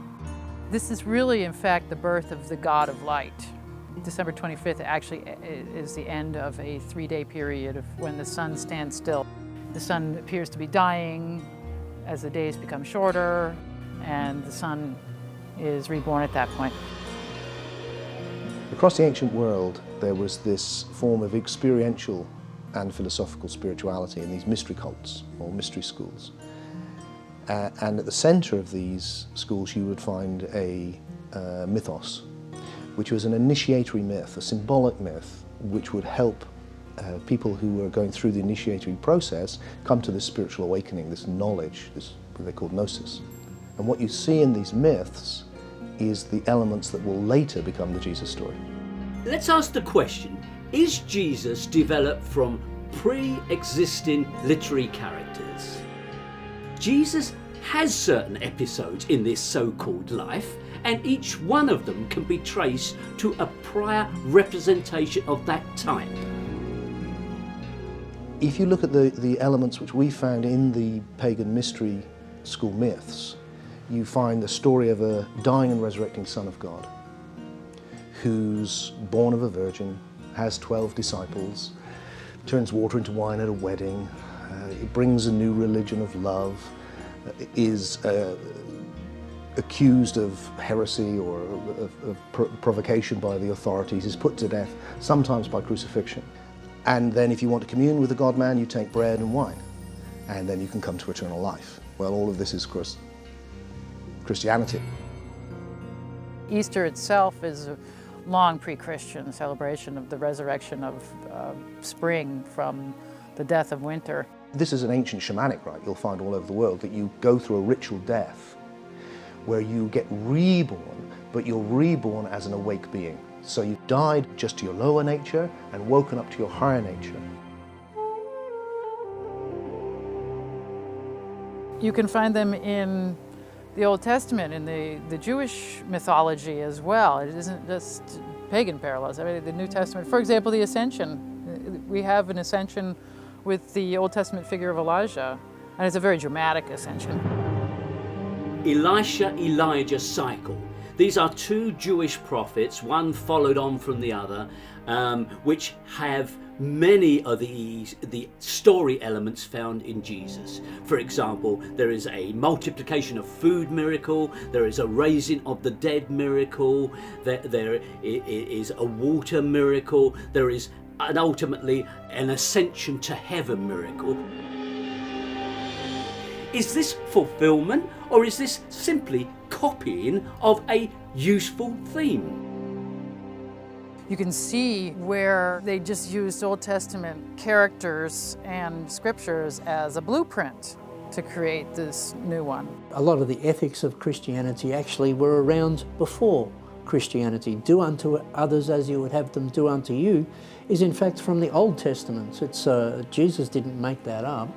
This is really in fact the birth of the god of light. December 25th actually is the end of a 3-day period of when the sun stands still. The sun appears to be dying as the days become shorter, and the sun is reborn at that point. Across the ancient world, there was this form of experiential and philosophical spirituality in these mystery cults, or mystery schools. And at the center of these schools, you would find a mythos, which was an initiatory myth, a symbolic myth, which would help people who are going through the initiatory process come to this spiritual awakening, this knowledge, this what they call gnosis. And what you see in these myths is the elements that will later become the Jesus story. Let's ask the question, is Jesus developed from pre-existing literary characters? Jesus has certain episodes in this so-called life, and each one of them can be traced to a prior representation of that type. If you look at the elements which we found in the pagan mystery school myths, you find the story of a dying and resurrecting Son of God who's born of a virgin, has 12 disciples, turns water into wine at a wedding, it brings a new religion of love, is accused of heresy or of provocation by the authorities, is put to death, sometimes by crucifixion. And then if you want to commune with the God-man, you take bread and wine, and then you can come to eternal life. Well, all of this is, of course, Christianity. Easter itself is a long pre-Christian celebration of the resurrection of spring from the death of winter. This is an ancient shamanic rite you'll find all over the world, that you go through a ritual death where you get reborn, but you're reborn as an awake being. So you've died just to your lower nature and woken up to your higher nature. You can find them in the Old Testament, in the Jewish mythology as well. It isn't just pagan parallels. I mean, the New Testament, for example, the Ascension. We have an ascension with the Old Testament figure of Elijah, and it's a very dramatic ascension. Elisha-Elijah cycle. These are two Jewish prophets, one followed on from the other, which have many of the story elements found in Jesus. For example, there is a multiplication of food miracle, there is a raising of the dead miracle, there is a water miracle, there is ultimately an ascension to heaven miracle. Is this fulfillment, or is this simply copying of a useful theme? You can see where they just used Old Testament characters and scriptures as a blueprint to create this new one. A lot of the ethics of Christianity actually were around before Christianity. Do unto others as you would have them do unto you is in fact from the Old Testament. Jesus didn't make that up.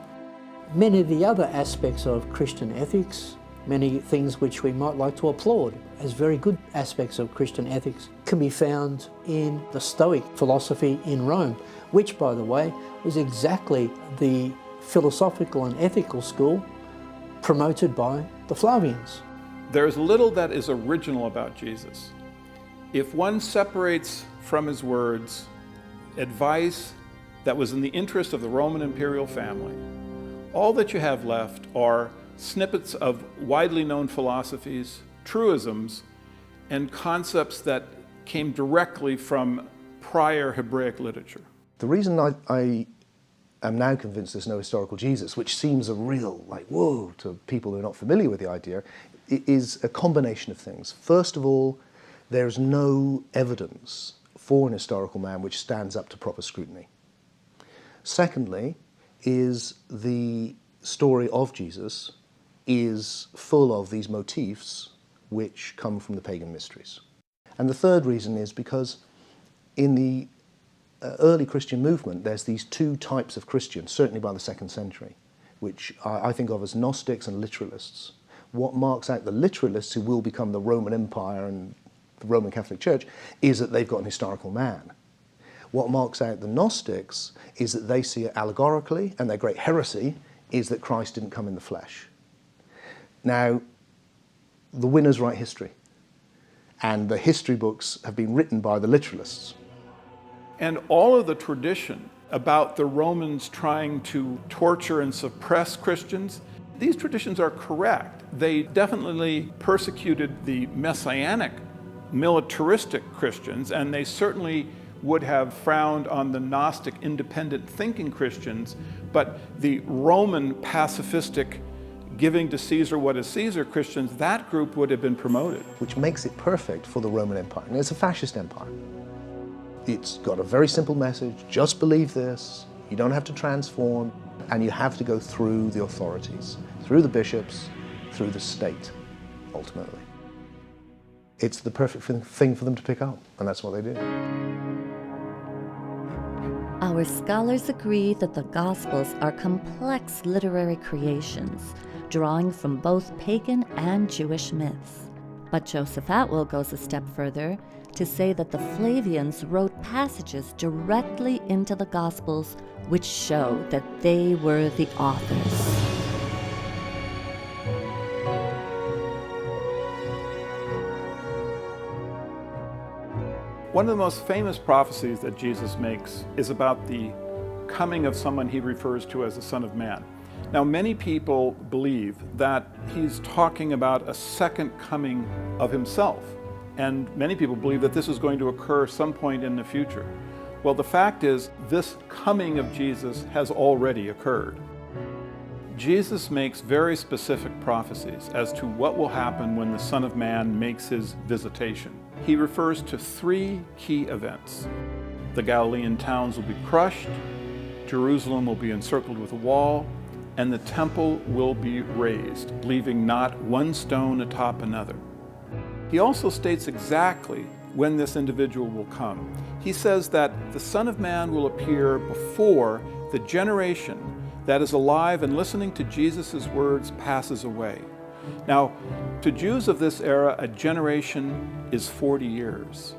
Many of the other aspects of Christian ethics, many things which we might like to applaud as very good aspects of Christian ethics, can be found in the Stoic philosophy in Rome, which, by the way, was exactly the philosophical and ethical school promoted by the Flavians. There's little that is original about Jesus. If one separates from his words advice that was in the interest of the Roman imperial family, all that you have left are snippets of widely known philosophies, truisms, and concepts that came directly from prior Hebraic literature. The reason I am now convinced there's no historical Jesus, which seems a real, whoa, to people who are not familiar with the idea, is a combination of things. First of all, there's no evidence for an historical man which stands up to proper scrutiny. Secondly, is the story of Jesus is full of these motifs which come from the pagan mysteries. And the third reason is because in the early Christian movement, there's these two types of Christians, certainly by the 2nd century, which I think of as Gnostics and literalists. What marks out the literalists, who will become the Roman Empire and the Roman Catholic Church, is that they've got an historical man. What marks out the Gnostics is that they see it allegorically, and their great heresy is that Christ didn't come in the flesh. Now, the winners write history, and the history books have been written by the literalists. And all of the tradition about the Romans trying to torture and suppress Christians, these traditions are correct. They definitely persecuted the messianic, militaristic Christians, and they certainly would have frowned on the Gnostic, independent thinking Christians, but the Roman pacifistic, giving to Caesar what is Caesar Christians, that group would have been promoted. Which makes it perfect for the Roman Empire. And it's a fascist empire. It's got a very simple message: just believe this, you don't have to transform, and you have to go through the authorities, through the bishops, through the state, ultimately. It's the perfect thing for them to pick up, and that's what they did. Our scholars agree that the Gospels are complex literary creations, drawing from both pagan and Jewish myths. But Joseph Atwill goes a step further to say that the Flavians wrote passages directly into the Gospels which show that they were the authors. One of the most famous prophecies that Jesus makes is about the coming of someone he refers to as the Son of Man. Now, many people believe that he's talking about a second coming of himself, and many people believe that this is going to occur some point in the future. Well, the fact is, this coming of Jesus has already occurred. Jesus makes very specific prophecies as to what will happen when the Son of Man makes his visitation. He refers to three key events. The Galilean towns will be crushed, Jerusalem will be encircled with a wall, and the temple will be razed, leaving not one stone atop another. He also states exactly when this individual will come. He says that the Son of Man will appear before the generation that is alive and listening to Jesus' words passes away. Now, to Jews of this era, a generation is 40 years.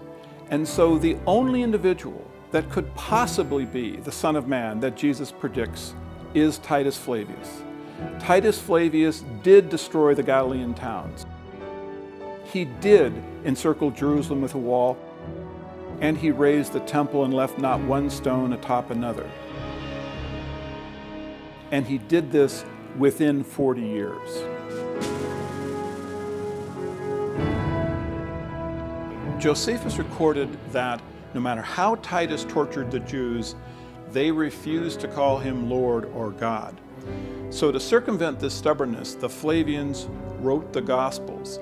And so the only individual that could possibly be the Son of Man that Jesus predicts is Titus Flavius. Titus Flavius did destroy the Galilean towns. He did encircle Jerusalem with a wall, and he razed the temple and left not one stone atop another. And he did this within 40 years. Josephus recorded that no matter how Titus tortured the Jews, they refused to call him Lord or God. So to circumvent this stubbornness, the Flavians wrote the Gospels,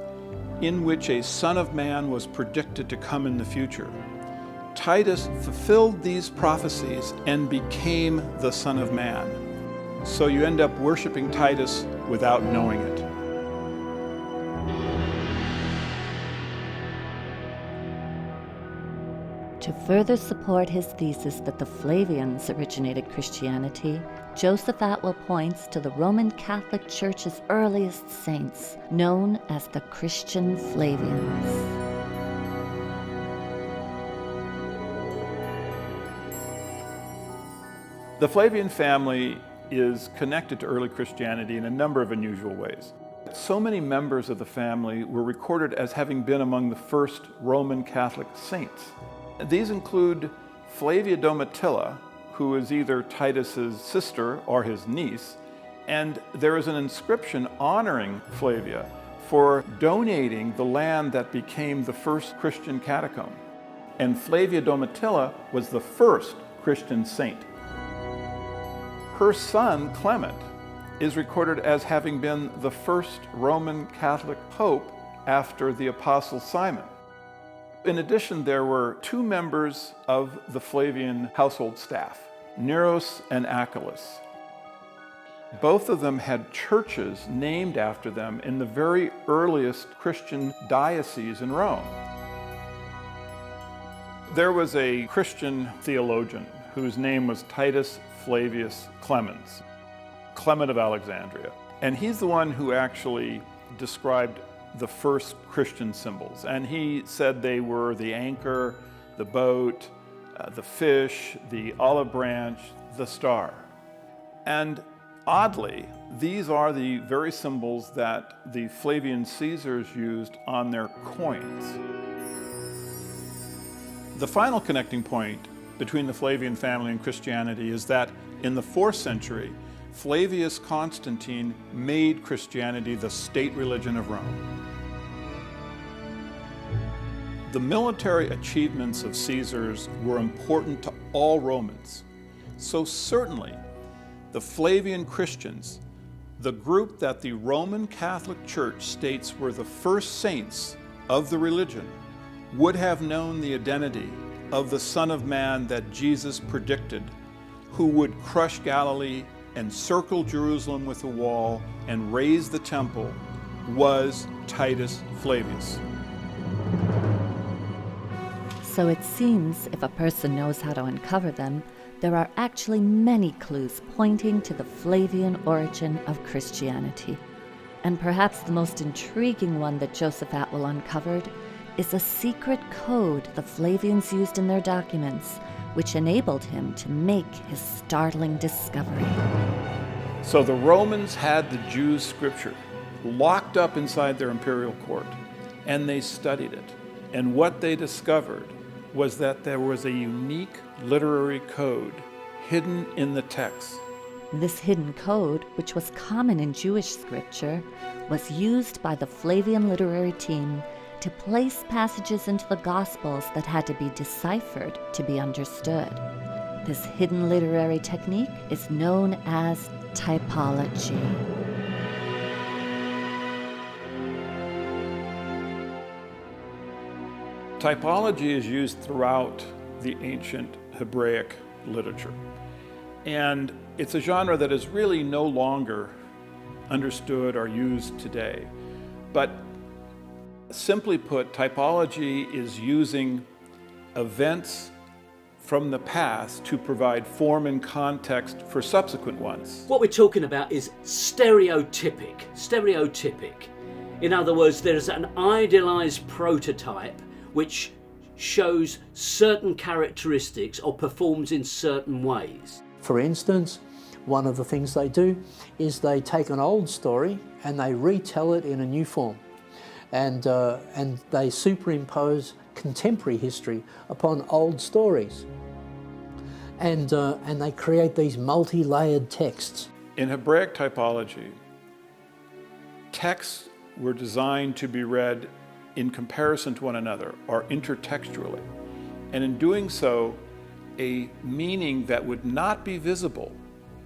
in which a Son of Man was predicted to come in the future. Titus fulfilled these prophecies and became the Son of Man. So you end up worshiping Titus without knowing it. To further support his thesis that the Flavians originated Christianity, Joseph Atwill points to the Roman Catholic Church's earliest saints, known as the Christian Flavians. The Flavian family is connected to early Christianity in a number of unusual ways. So many members of the family were recorded as having been among the first Roman Catholic saints. These include Flavia Domitilla, who is either Titus's sister or his niece, and there is an inscription honoring Flavia for donating the land that became the first Christian catacomb. And Flavia Domitilla was the first Christian saint. Her son, Clement, is recorded as having been the first Roman Catholic pope after the Apostle Simon. In addition, there were two members of the Flavian household staff, Neros and Achillas. Both of them had churches named after them in the very earliest Christian diocese in Rome. There was a Christian theologian whose name was Titus Flavius Clemens, Clement of Alexandria. And he's the one who actually described the first Christian symbols. And he said they were the anchor, the boat, the fish, the olive branch, the star. And oddly, these are the very symbols that the Flavian Caesars used on their coins. The final connecting point between the Flavian family and Christianity is that in the 4th century, Flavius Constantine made Christianity the state religion of Rome. The military achievements of Caesars were important to all Romans. So certainly, the Flavian Christians, the group that the Roman Catholic Church states were the first saints of the religion, would have known the identity of the Son of Man that Jesus predicted, who would crush Galilee, encircle Jerusalem with a wall, and raise the temple, was Titus Flavius. So it seems if a person knows how to uncover them, there are actually many clues pointing to the Flavian origin of Christianity. And perhaps the most intriguing one that Joseph Atwill uncovered is a secret code the Flavians used in their documents, which enabled him to make his startling discovery. So the Romans had the Jews' scripture locked up inside their imperial court, and they studied it. And what they discovered was that there was a unique literary code hidden in the text. This hidden code, which was common in Jewish scripture, was used by the Flavian literary team to place passages into the Gospels that had to be deciphered to be understood. This hidden literary technique is known as typology. Typology is used throughout the ancient Hebraic literature. And it's a genre that is really no longer understood or used today. But simply put, typology is using events from the past to provide form and context for subsequent ones. What we're talking about is stereotypic. In other words, there's an idealized prototype which shows certain characteristics or performs in certain ways. For instance, one of the things they do is they take an old story and they retell it in a new form. And they superimpose contemporary history upon old stories. And they create these multi-layered texts. In Hebraic typology, texts were designed to be read in comparison to one another, or intertextually. And in doing so, a meaning that would not be visible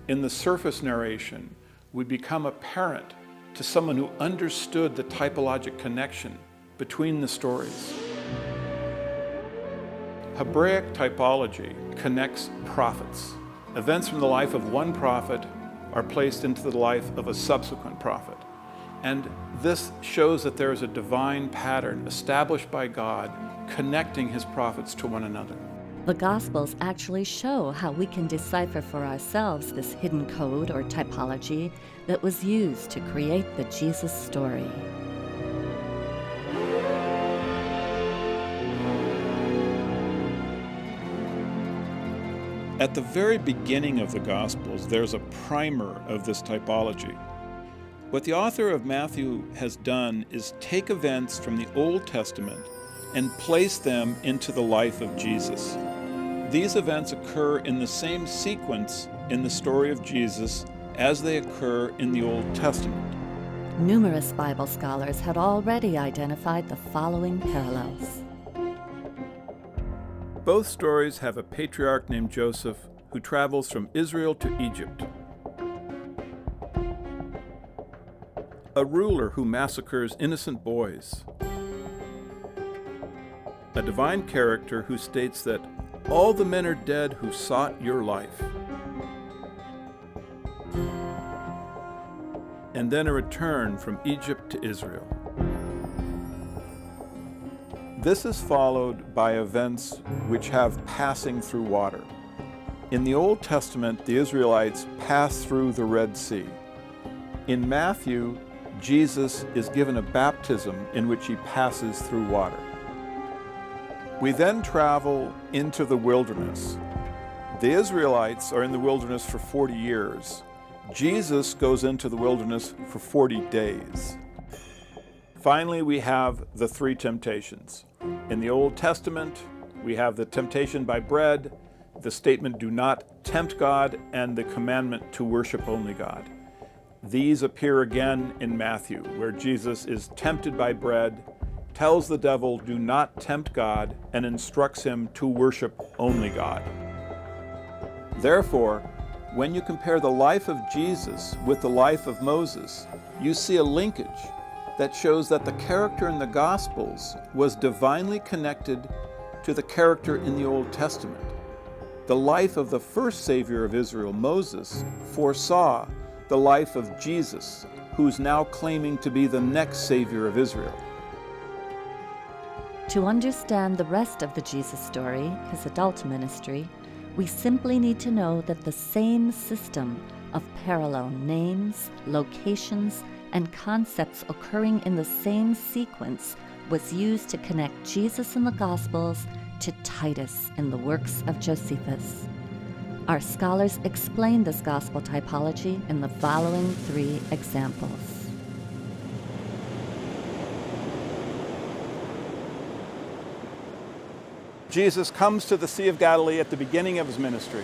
in the surface narration would become apparent to someone who understood the typologic connection between the stories. Hebraic typology connects prophets. Events from the life of one prophet are placed into the life of a subsequent prophet. And this shows that there is a divine pattern established by God connecting his prophets to one another. The Gospels actually show how we can decipher for ourselves this hidden code or typology that was used to create the Jesus story. At the very beginning of the Gospels, there's a primer of this typology. What the author of Matthew has done is take events from the Old Testament and place them into the life of Jesus. These events occur in the same sequence in the story of Jesus as they occur in the Old Testament. Numerous Bible scholars had already identified the following parallels. Both stories have a patriarch named Joseph who travels from Israel to Egypt, a ruler who massacres innocent boys, a divine character who states that all the men are dead who sought your life, and then a return from Egypt to Israel. This is followed by events which have passing through water. In the Old Testament, the Israelites pass through the Red Sea. In Matthew, Jesus is given a baptism in which he passes through water. We then travel into the wilderness. The Israelites are in the wilderness for 40 years. Jesus goes into the wilderness for 40 days. Finally, we have the three temptations. In the Old Testament, we have the temptation by bread, the statement, "Do not tempt God," and the commandment to worship only God. These appear again in Matthew, where Jesus is tempted by bread, tells the devil, "Do not tempt God," and instructs him to worship only God. Therefore, when you compare the life of Jesus with the life of Moses, you see a linkage that shows that the character in the Gospels was divinely connected to the character in the Old Testament. The life of the first Savior of Israel, Moses, foresaw the life of Jesus, who's now claiming to be the next Savior of Israel. To understand the rest of the Jesus story, his adult ministry, we simply need to know that the same system of parallel names, locations, and concepts occurring in the same sequence was used to connect Jesus in the Gospels to Titus in the works of Josephus. Our scholars explain this gospel typology in the following 3 examples. Jesus comes to the Sea of Galilee at the beginning of his ministry.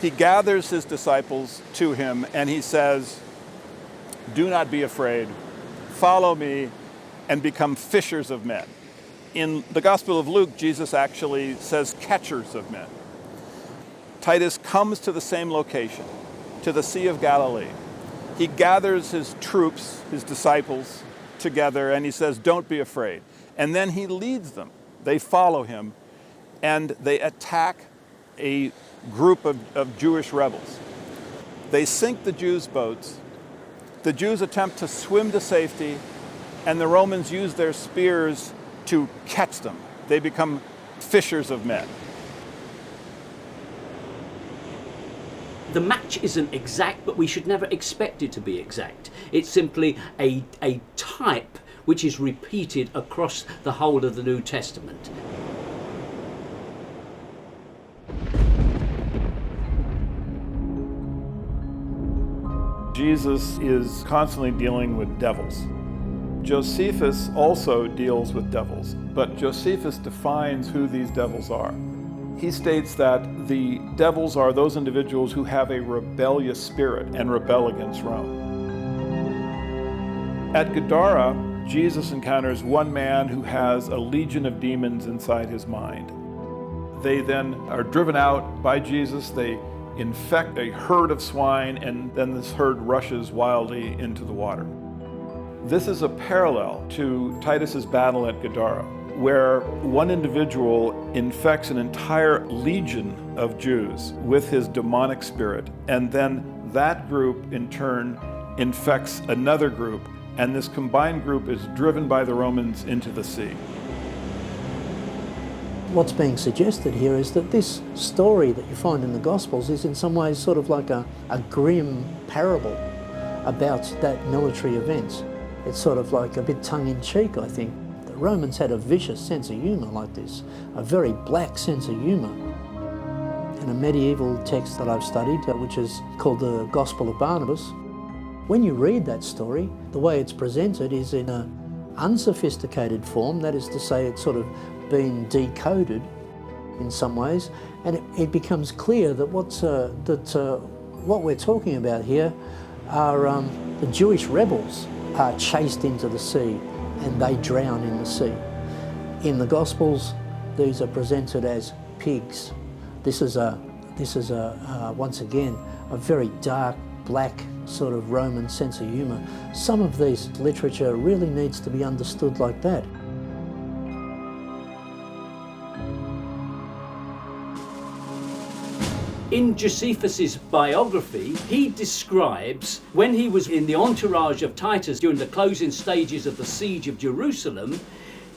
He gathers his disciples to him and he says, "Do not be afraid. Follow me and become fishers of men." In the Gospel of Luke, Jesus actually says catchers of men. Titus comes to the same location, to the Sea of Galilee. He gathers his troops, his disciples, together and he says, "Don't be afraid." And then he leads them. They follow him and they attack a group of Jewish rebels. They sink the Jews' boats. The Jews attempt to swim to safety, and the Romans use their spears to catch them. They become fishers of men. The match isn't exact, but we should never expect it to be exact. It's simply a type which is repeated across the whole of the New Testament. Jesus is constantly dealing with devils. Josephus also deals with devils, but Josephus defines who these devils are. He states that the devils are those individuals who have a rebellious spirit and rebel against Rome. At Gadara, Jesus encounters one man who has a legion of demons inside his mind. They then are driven out by Jesus. They infect a herd of swine, and then this herd rushes wildly into the water. This is a parallel to Titus's battle at Gadara, where one individual infects an entire legion of Jews with his demonic spirit, and then that group in turn infects another group, and this combined group is driven by the Romans into the sea. What's being suggested here is that this story that you find in the Gospels is in some ways sort of like a grim parable about that military event. It's sort of like a bit tongue-in-cheek, I think. The Romans had a vicious sense of humour like this, a very black sense of humour. In a medieval text that I've studied, which is called the Gospel of Barnabas, when you read that story, the way it's presented is in an unsophisticated form, that is to say it's sort of been decoded in some ways, and it becomes clear that what we're talking about here are the Jewish rebels are chased into the sea and they drown in the sea. In the Gospels, these are presented as pigs. This is once again a very dark, black sort of Roman sense of humour. Some of this literature really needs to be understood like that. In Josephus's biography, he describes when he was in the entourage of Titus during the closing stages of the siege of Jerusalem,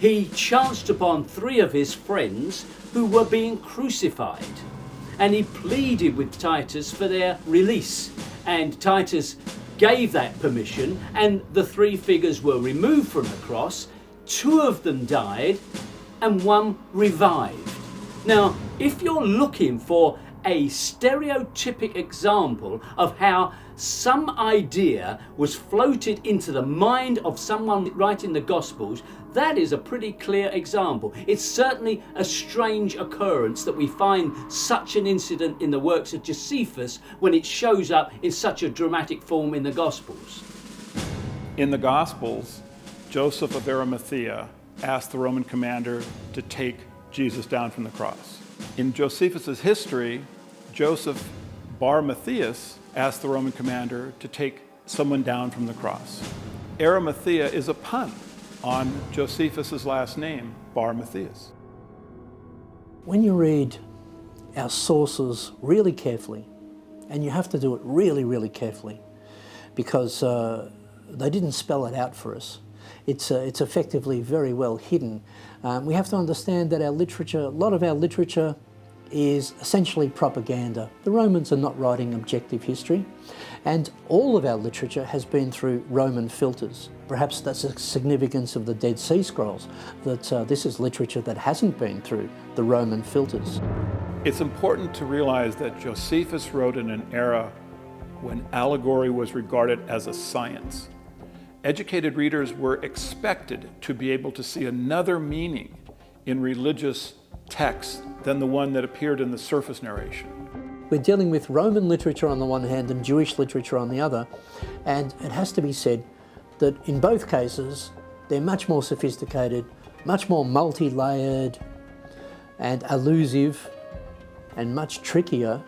he chanced upon 3 of his friends who were being crucified. And he pleaded with Titus for their release. And Titus gave that permission, and the 3 figures were removed from the cross. 2 of them died, and 1 revived. Now, if you're looking for a stereotypic example of how some idea was floated into the mind of someone writing the Gospels, that is a pretty clear example. It's certainly a strange occurrence that we find such an incident in the works of Josephus when it shows up in such a dramatic form in the Gospels. In the Gospels, Joseph of Arimathea asked the Roman commander to take Jesus down from the cross. In Josephus's history, Joseph Bar Matthias asked the Roman commander to take someone down from the cross. Arimathea is a pun on Josephus's last name, Bar Matthias. When you read our sources really carefully, and you have to do it really, really carefully, because they didn't spell it out for us. It's effectively very well hidden. We have to understand that our literature, a lot of our literature is essentially propaganda. The Romans are not writing objective history, and all of our literature has been through Roman filters. Perhaps that's the significance of the Dead Sea Scrolls, that this is literature that hasn't been through the Roman filters. It's important to realize that Josephus wrote in an era when allegory was regarded as a science. Educated readers were expected to be able to see another meaning in religious texts than the one that appeared in the surface narration. We're dealing with Roman literature on the one hand and Jewish literature on the other, and it has to be said that in both cases they're much more sophisticated, much more multi-layered and allusive, and much trickier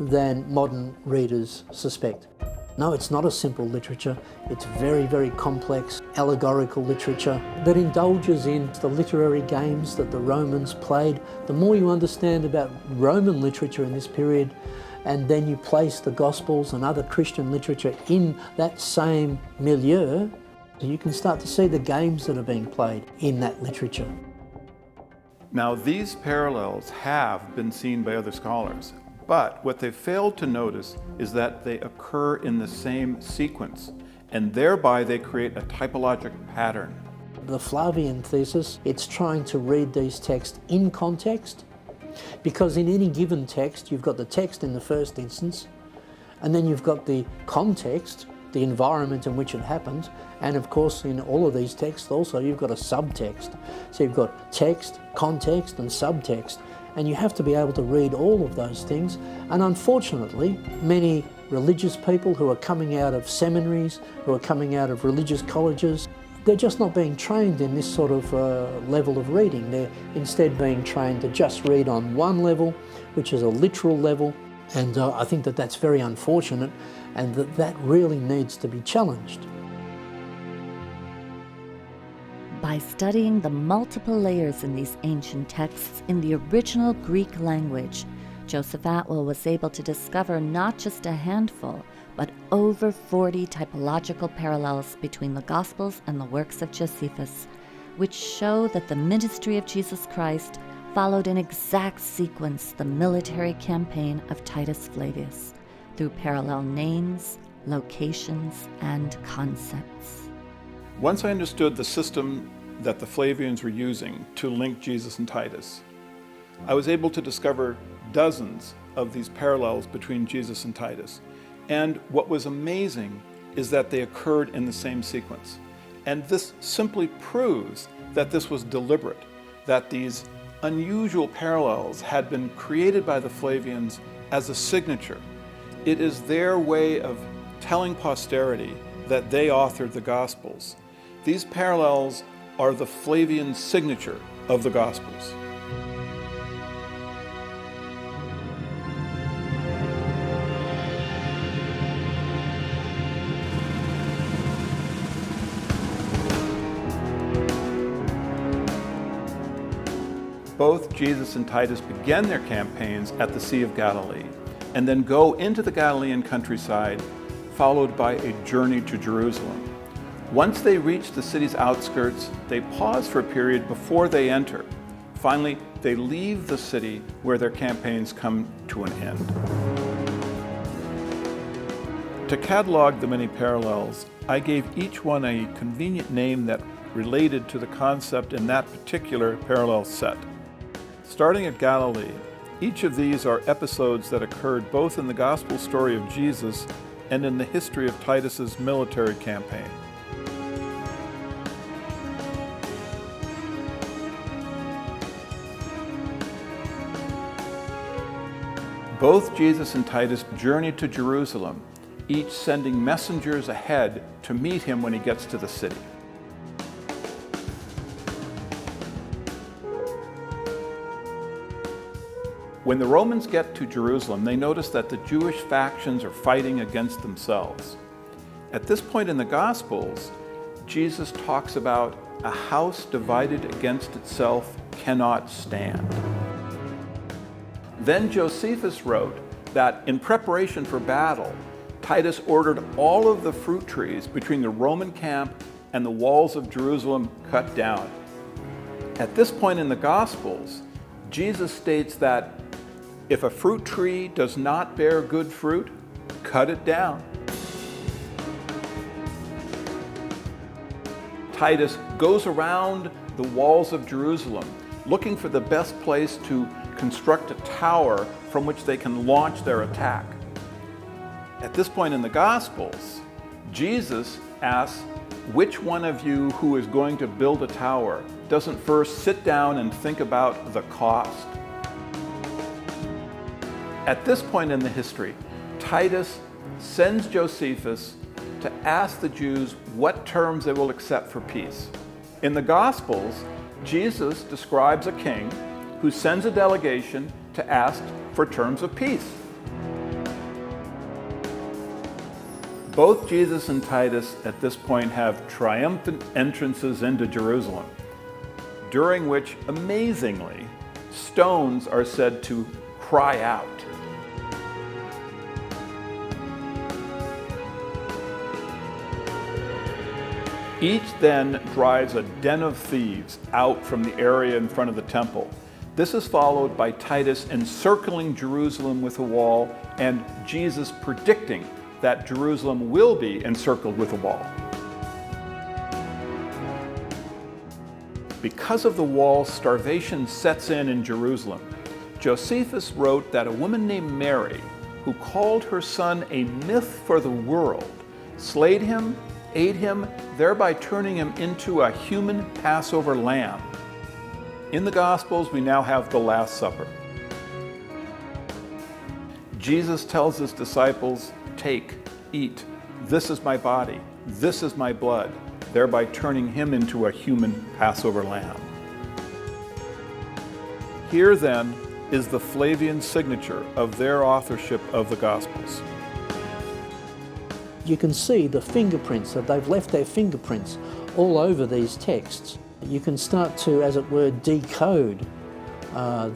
than modern readers suspect. No, it's not a simple literature. It's very, very complex, allegorical literature that indulges in the literary games that the Romans played. The more you understand about Roman literature in this period, and then you place the Gospels and other Christian literature in that same milieu, you can start to see the games that are being played in that literature. Now, these parallels have been seen by other scholars, but what they failed to notice is that they occur in the same sequence, and thereby they create a typologic pattern. The Flavian thesis, it's trying to read these texts in context, because in any given text, you've got the text in the first instance, and then you've got the context, the environment in which it happened, and of course in all of these texts also you've got a subtext. So you've got text, context and subtext, and you have to be able to read all of those things. And unfortunately, many religious people who are coming out of seminaries, who are coming out of religious colleges, they're just not being trained in this sort of level of reading. They're instead being trained to just read on one level, which is a literal level, and I think that that's very unfortunate, and that really needs to be challenged. By studying the multiple layers in these ancient texts in the original Greek language, Joseph Atwill was able to discover not just a handful, but over 40 typological parallels between the Gospels and the works of Josephus, which show that the ministry of Jesus Christ followed in exact sequence the military campaign of Titus Flavius, through parallel names, locations, and concepts. Once I understood the system that the Flavians were using to link Jesus and Titus, I was able to discover dozens of these parallels between Jesus and Titus. And what was amazing is that they occurred in the same sequence. And this simply proves that this was deliberate, that these unusual parallels had been created by the Flavians as a signature. It is their way of telling posterity that they authored the Gospels. These parallels are the Flavian signature of the Gospels. Both Jesus and Titus began their campaigns at the Sea of Galilee, and then go into the Galilean countryside, followed by a journey to Jerusalem. Once they reach the city's outskirts, they pause for a period before they enter. Finally, they leave the city where their campaigns come to an end. To catalog the many parallels, I gave each one a convenient name that related to the concept in that particular parallel set. Starting at Galilee, each of these are episodes that occurred both in the gospel story of Jesus and in the history of Titus's military campaign. Both Jesus and Titus journeyed to Jerusalem, each sending messengers ahead to meet him when he gets to the city. When the Romans get to Jerusalem, they notice that the Jewish factions are fighting against themselves. At this point in the Gospels, Jesus talks about a house divided against itself cannot stand. Then Josephus wrote that in preparation for battle, Titus ordered all of the fruit trees between the Roman camp and the walls of Jerusalem cut down. At this point in the Gospels, Jesus states that if a fruit tree does not bear good fruit, cut it down. Titus goes around the walls of Jerusalem looking for the best place to construct a tower from which they can launch their attack. At this point in the Gospels, Jesus asks, which one of you who is going to build a tower doesn't first sit down and think about the cost? At this point in the history, Titus sends Josephus to ask the Jews what terms they will accept for peace. In the Gospels, Jesus describes a king who sends a delegation to ask for terms of peace. Both Jesus and Titus at this point have triumphant entrances into Jerusalem, during which, amazingly, stones are said to cry out. Each then drives a den of thieves out from the area in front of the temple. This is followed by Titus encircling Jerusalem with a wall and Jesus predicting that Jerusalem will be encircled with a wall. Because of the wall, starvation sets in Jerusalem. Josephus wrote that a woman named Mary, who called her son a myth for the world, slayed him, ate him, thereby turning him into a human Passover lamb. In the Gospels, we now have the Last Supper. Jesus tells his disciples, "Take, eat, this is my body, this is my blood," thereby turning him into a human Passover lamb. Here then is the Flavian signature of their authorship of the Gospels. You can see the fingerprints, that they've left their fingerprints all over these texts. You can start to, as it were, decode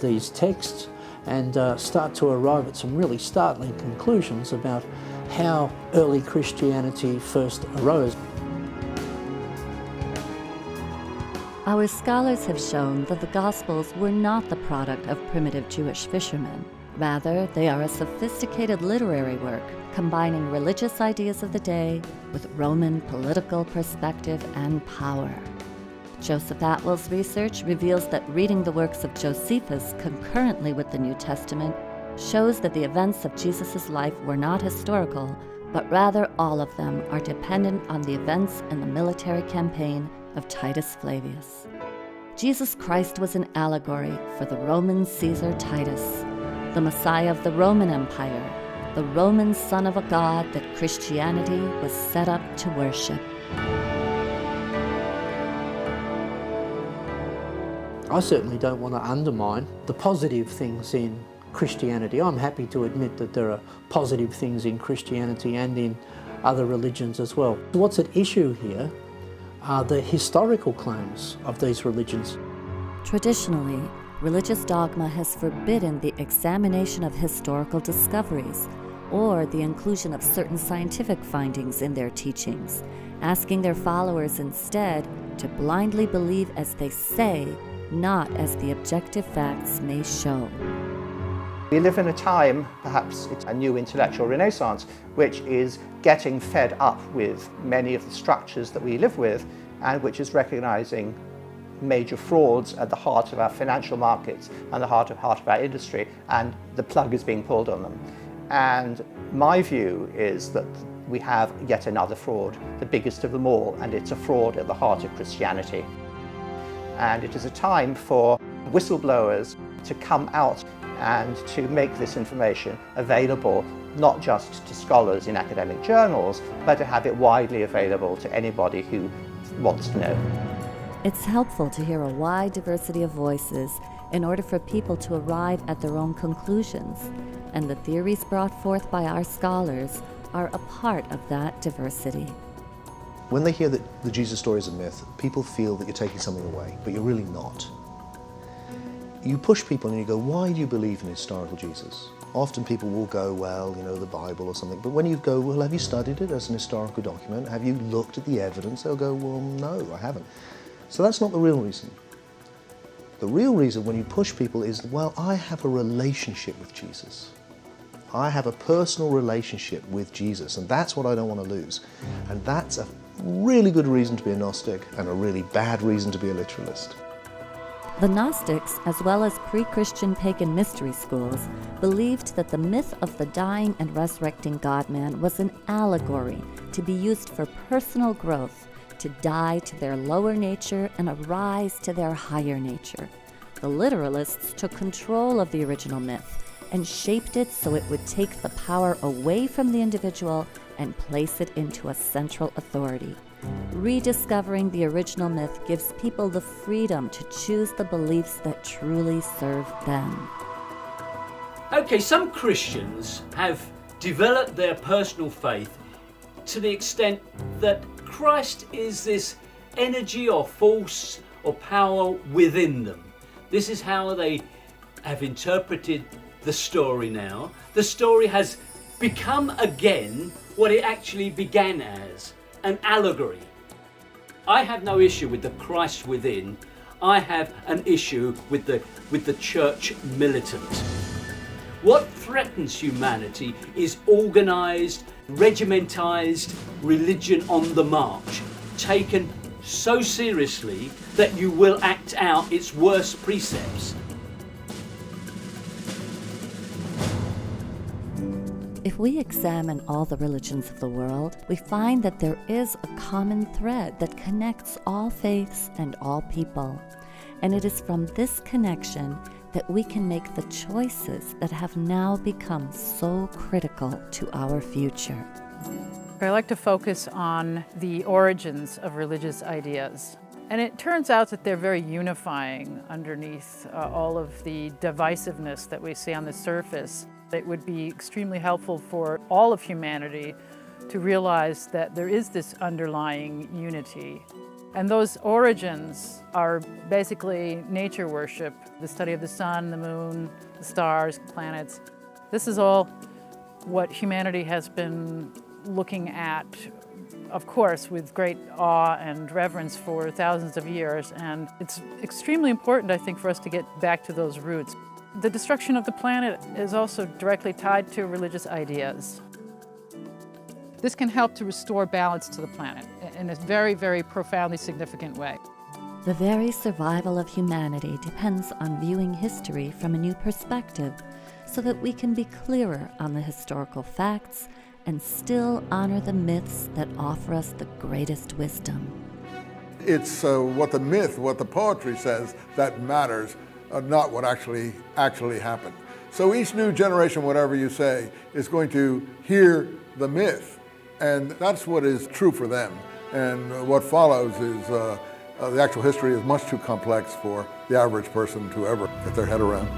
these texts and start to arrive at some really startling conclusions about how early Christianity first arose. Our scholars have shown that the Gospels were not the product of primitive Jewish fishermen. Rather, they are a sophisticated literary work combining religious ideas of the day with Roman political perspective and power. Joseph Atwell's research reveals that reading the works of Josephus concurrently with the New Testament shows that the events of Jesus' life were not historical, but rather all of them are dependent on the events in the military campaign of Titus Flavius. Jesus Christ was an allegory for the Roman Caesar Titus, the Messiah of the Roman Empire, the Roman son of a god that Christianity was set up to worship. I certainly don't want to undermine the positive things in Christianity. I'm happy to admit that there are positive things in Christianity and in other religions as well. What's at issue here are the historical claims of these religions. Traditionally, religious dogma has forbidden the examination of historical discoveries or the inclusion of certain scientific findings in their teachings, asking their followers instead to blindly believe as they say, not as the objective facts may show. We live in a time, perhaps it's a new intellectual renaissance, which is getting fed up with many of the structures that we live with and which is recognizing major frauds at the heart of our financial markets and the heart of our industry, and the plug is being pulled on them. And my view is that we have yet another fraud, the biggest of them all, and it's a fraud at the heart of Christianity. And it is a time for whistleblowers to come out and to make this information available not just to scholars in academic journals, but to have it widely available to anybody who wants to know. It's helpful to hear a wide diversity of voices in order for people to arrive at their own conclusions, and the theories brought forth by our scholars are a part of that diversity. When they hear that the Jesus story is a myth, people feel that you're taking something away, but you're really not. you push people and you go, why do you believe in historical Jesus? Often people will go, well, the Bible or something. But when you go, well, have you studied it as an historical document? Have you looked at the evidence? They'll go, well, no, I haven't. So that's not the real reason. The real reason when you push people is, well, I have a relationship with Jesus. I have a personal relationship with Jesus, and that's what I don't want to lose. And that's a really good reason to be a Gnostic and a really bad reason to be a literalist. The Gnostics, as well as pre-Christian pagan mystery schools, believed that the myth of the dying and resurrecting God-man was an allegory to be used for personal growth, to die to their lower nature and arise to their higher nature. The literalists took control of the original myth and shaped it so it would take the power away from the individual and place it into a central authority. Rediscovering the original myth gives people the freedom to choose the beliefs that truly serve them. Okay, some Christians have developed their personal faith to the extent that Christ is this energy or force or power within them. This is how they have interpreted the story now. The story has become again what it actually began as, an allegory. I have no issue with the Christ within. I have an issue with the church militant. What threatens humanity is organised, regimentised religion on the march, taken so seriously that you will act out its worst precepts. If we examine all the religions of the world, we find that there is a common thread that connects all faiths and all people. And it is from this connection that we can make the choices that have now become so critical to our future. I like to focus on the origins of religious ideas. And it turns out that they're very unifying underneath all of the divisiveness that we see on the surface. It would be extremely helpful for all of humanity to realize that there is this underlying unity. And those origins are basically nature worship, the study of the sun, the moon, the stars, planets. This is all what humanity has been looking at, of course, with great awe and reverence for thousands of years. And it's extremely important, I think, for us to get back to those roots. The destruction of the planet is also directly tied to religious ideas. This can help to restore balance to the planet in a very, very profoundly significant way. The very survival of humanity depends on viewing history from a new perspective so that we can be clearer on the historical facts and still honor the myths that offer us the greatest wisdom. It's what the myth, what the poetry says that matters, not what actually happened. So each new generation, whatever you say, is going to hear the myth, and that's what is true for them. And what follows is the actual history is much too complex for the average person to ever get their head around.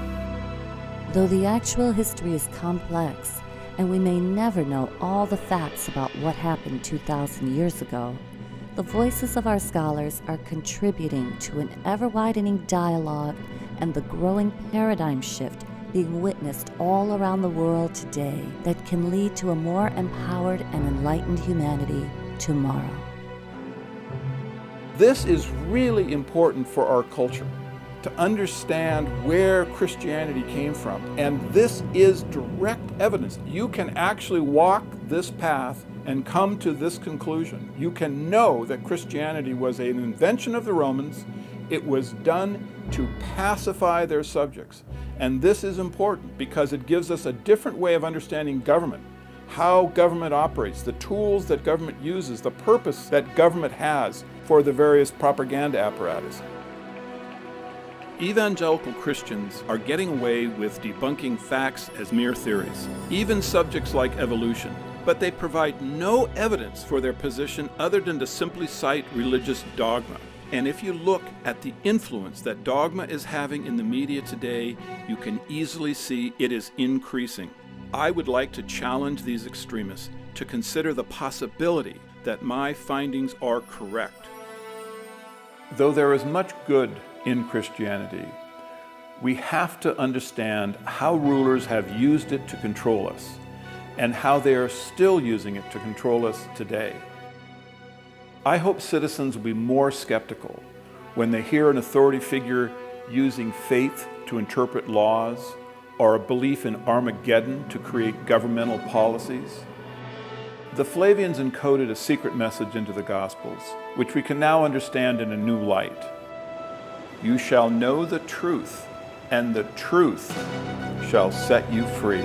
Though the actual history is complex, and we may never know all the facts about what happened 2,000 years ago, the voices of our scholars are contributing to an ever-widening dialogue and the growing paradigm shift being witnessed all around the world today that can lead to a more empowered and enlightened humanity tomorrow. This is really important for our culture, to understand where Christianity came from. And this is direct evidence. You can actually walk this path and come to this conclusion. You can know that Christianity was an invention of the Romans. It was done to pacify their subjects. And this is important because it gives us a different way of understanding government, how government operates, the tools that government uses, the purpose that government has for the various propaganda apparatus. Evangelical Christians are getting away with debunking facts as mere theories, even subjects like evolution, but they provide no evidence for their position other than to simply cite religious dogma. And if you look at the influence that dogma is having in the media today, you can easily see it is increasing. I would like to challenge these extremists to consider the possibility that my findings are correct. Though there is much good in Christianity, we have to understand how rulers have used it to control us and how they are still using it to control us today. I hope citizens will be more skeptical when they hear an authority figure using faith to interpret laws or a belief in Armageddon to create governmental policies. The Flavians encoded a secret message into the Gospels, which we can now understand in a new light. You shall know the truth, and the truth shall set you free.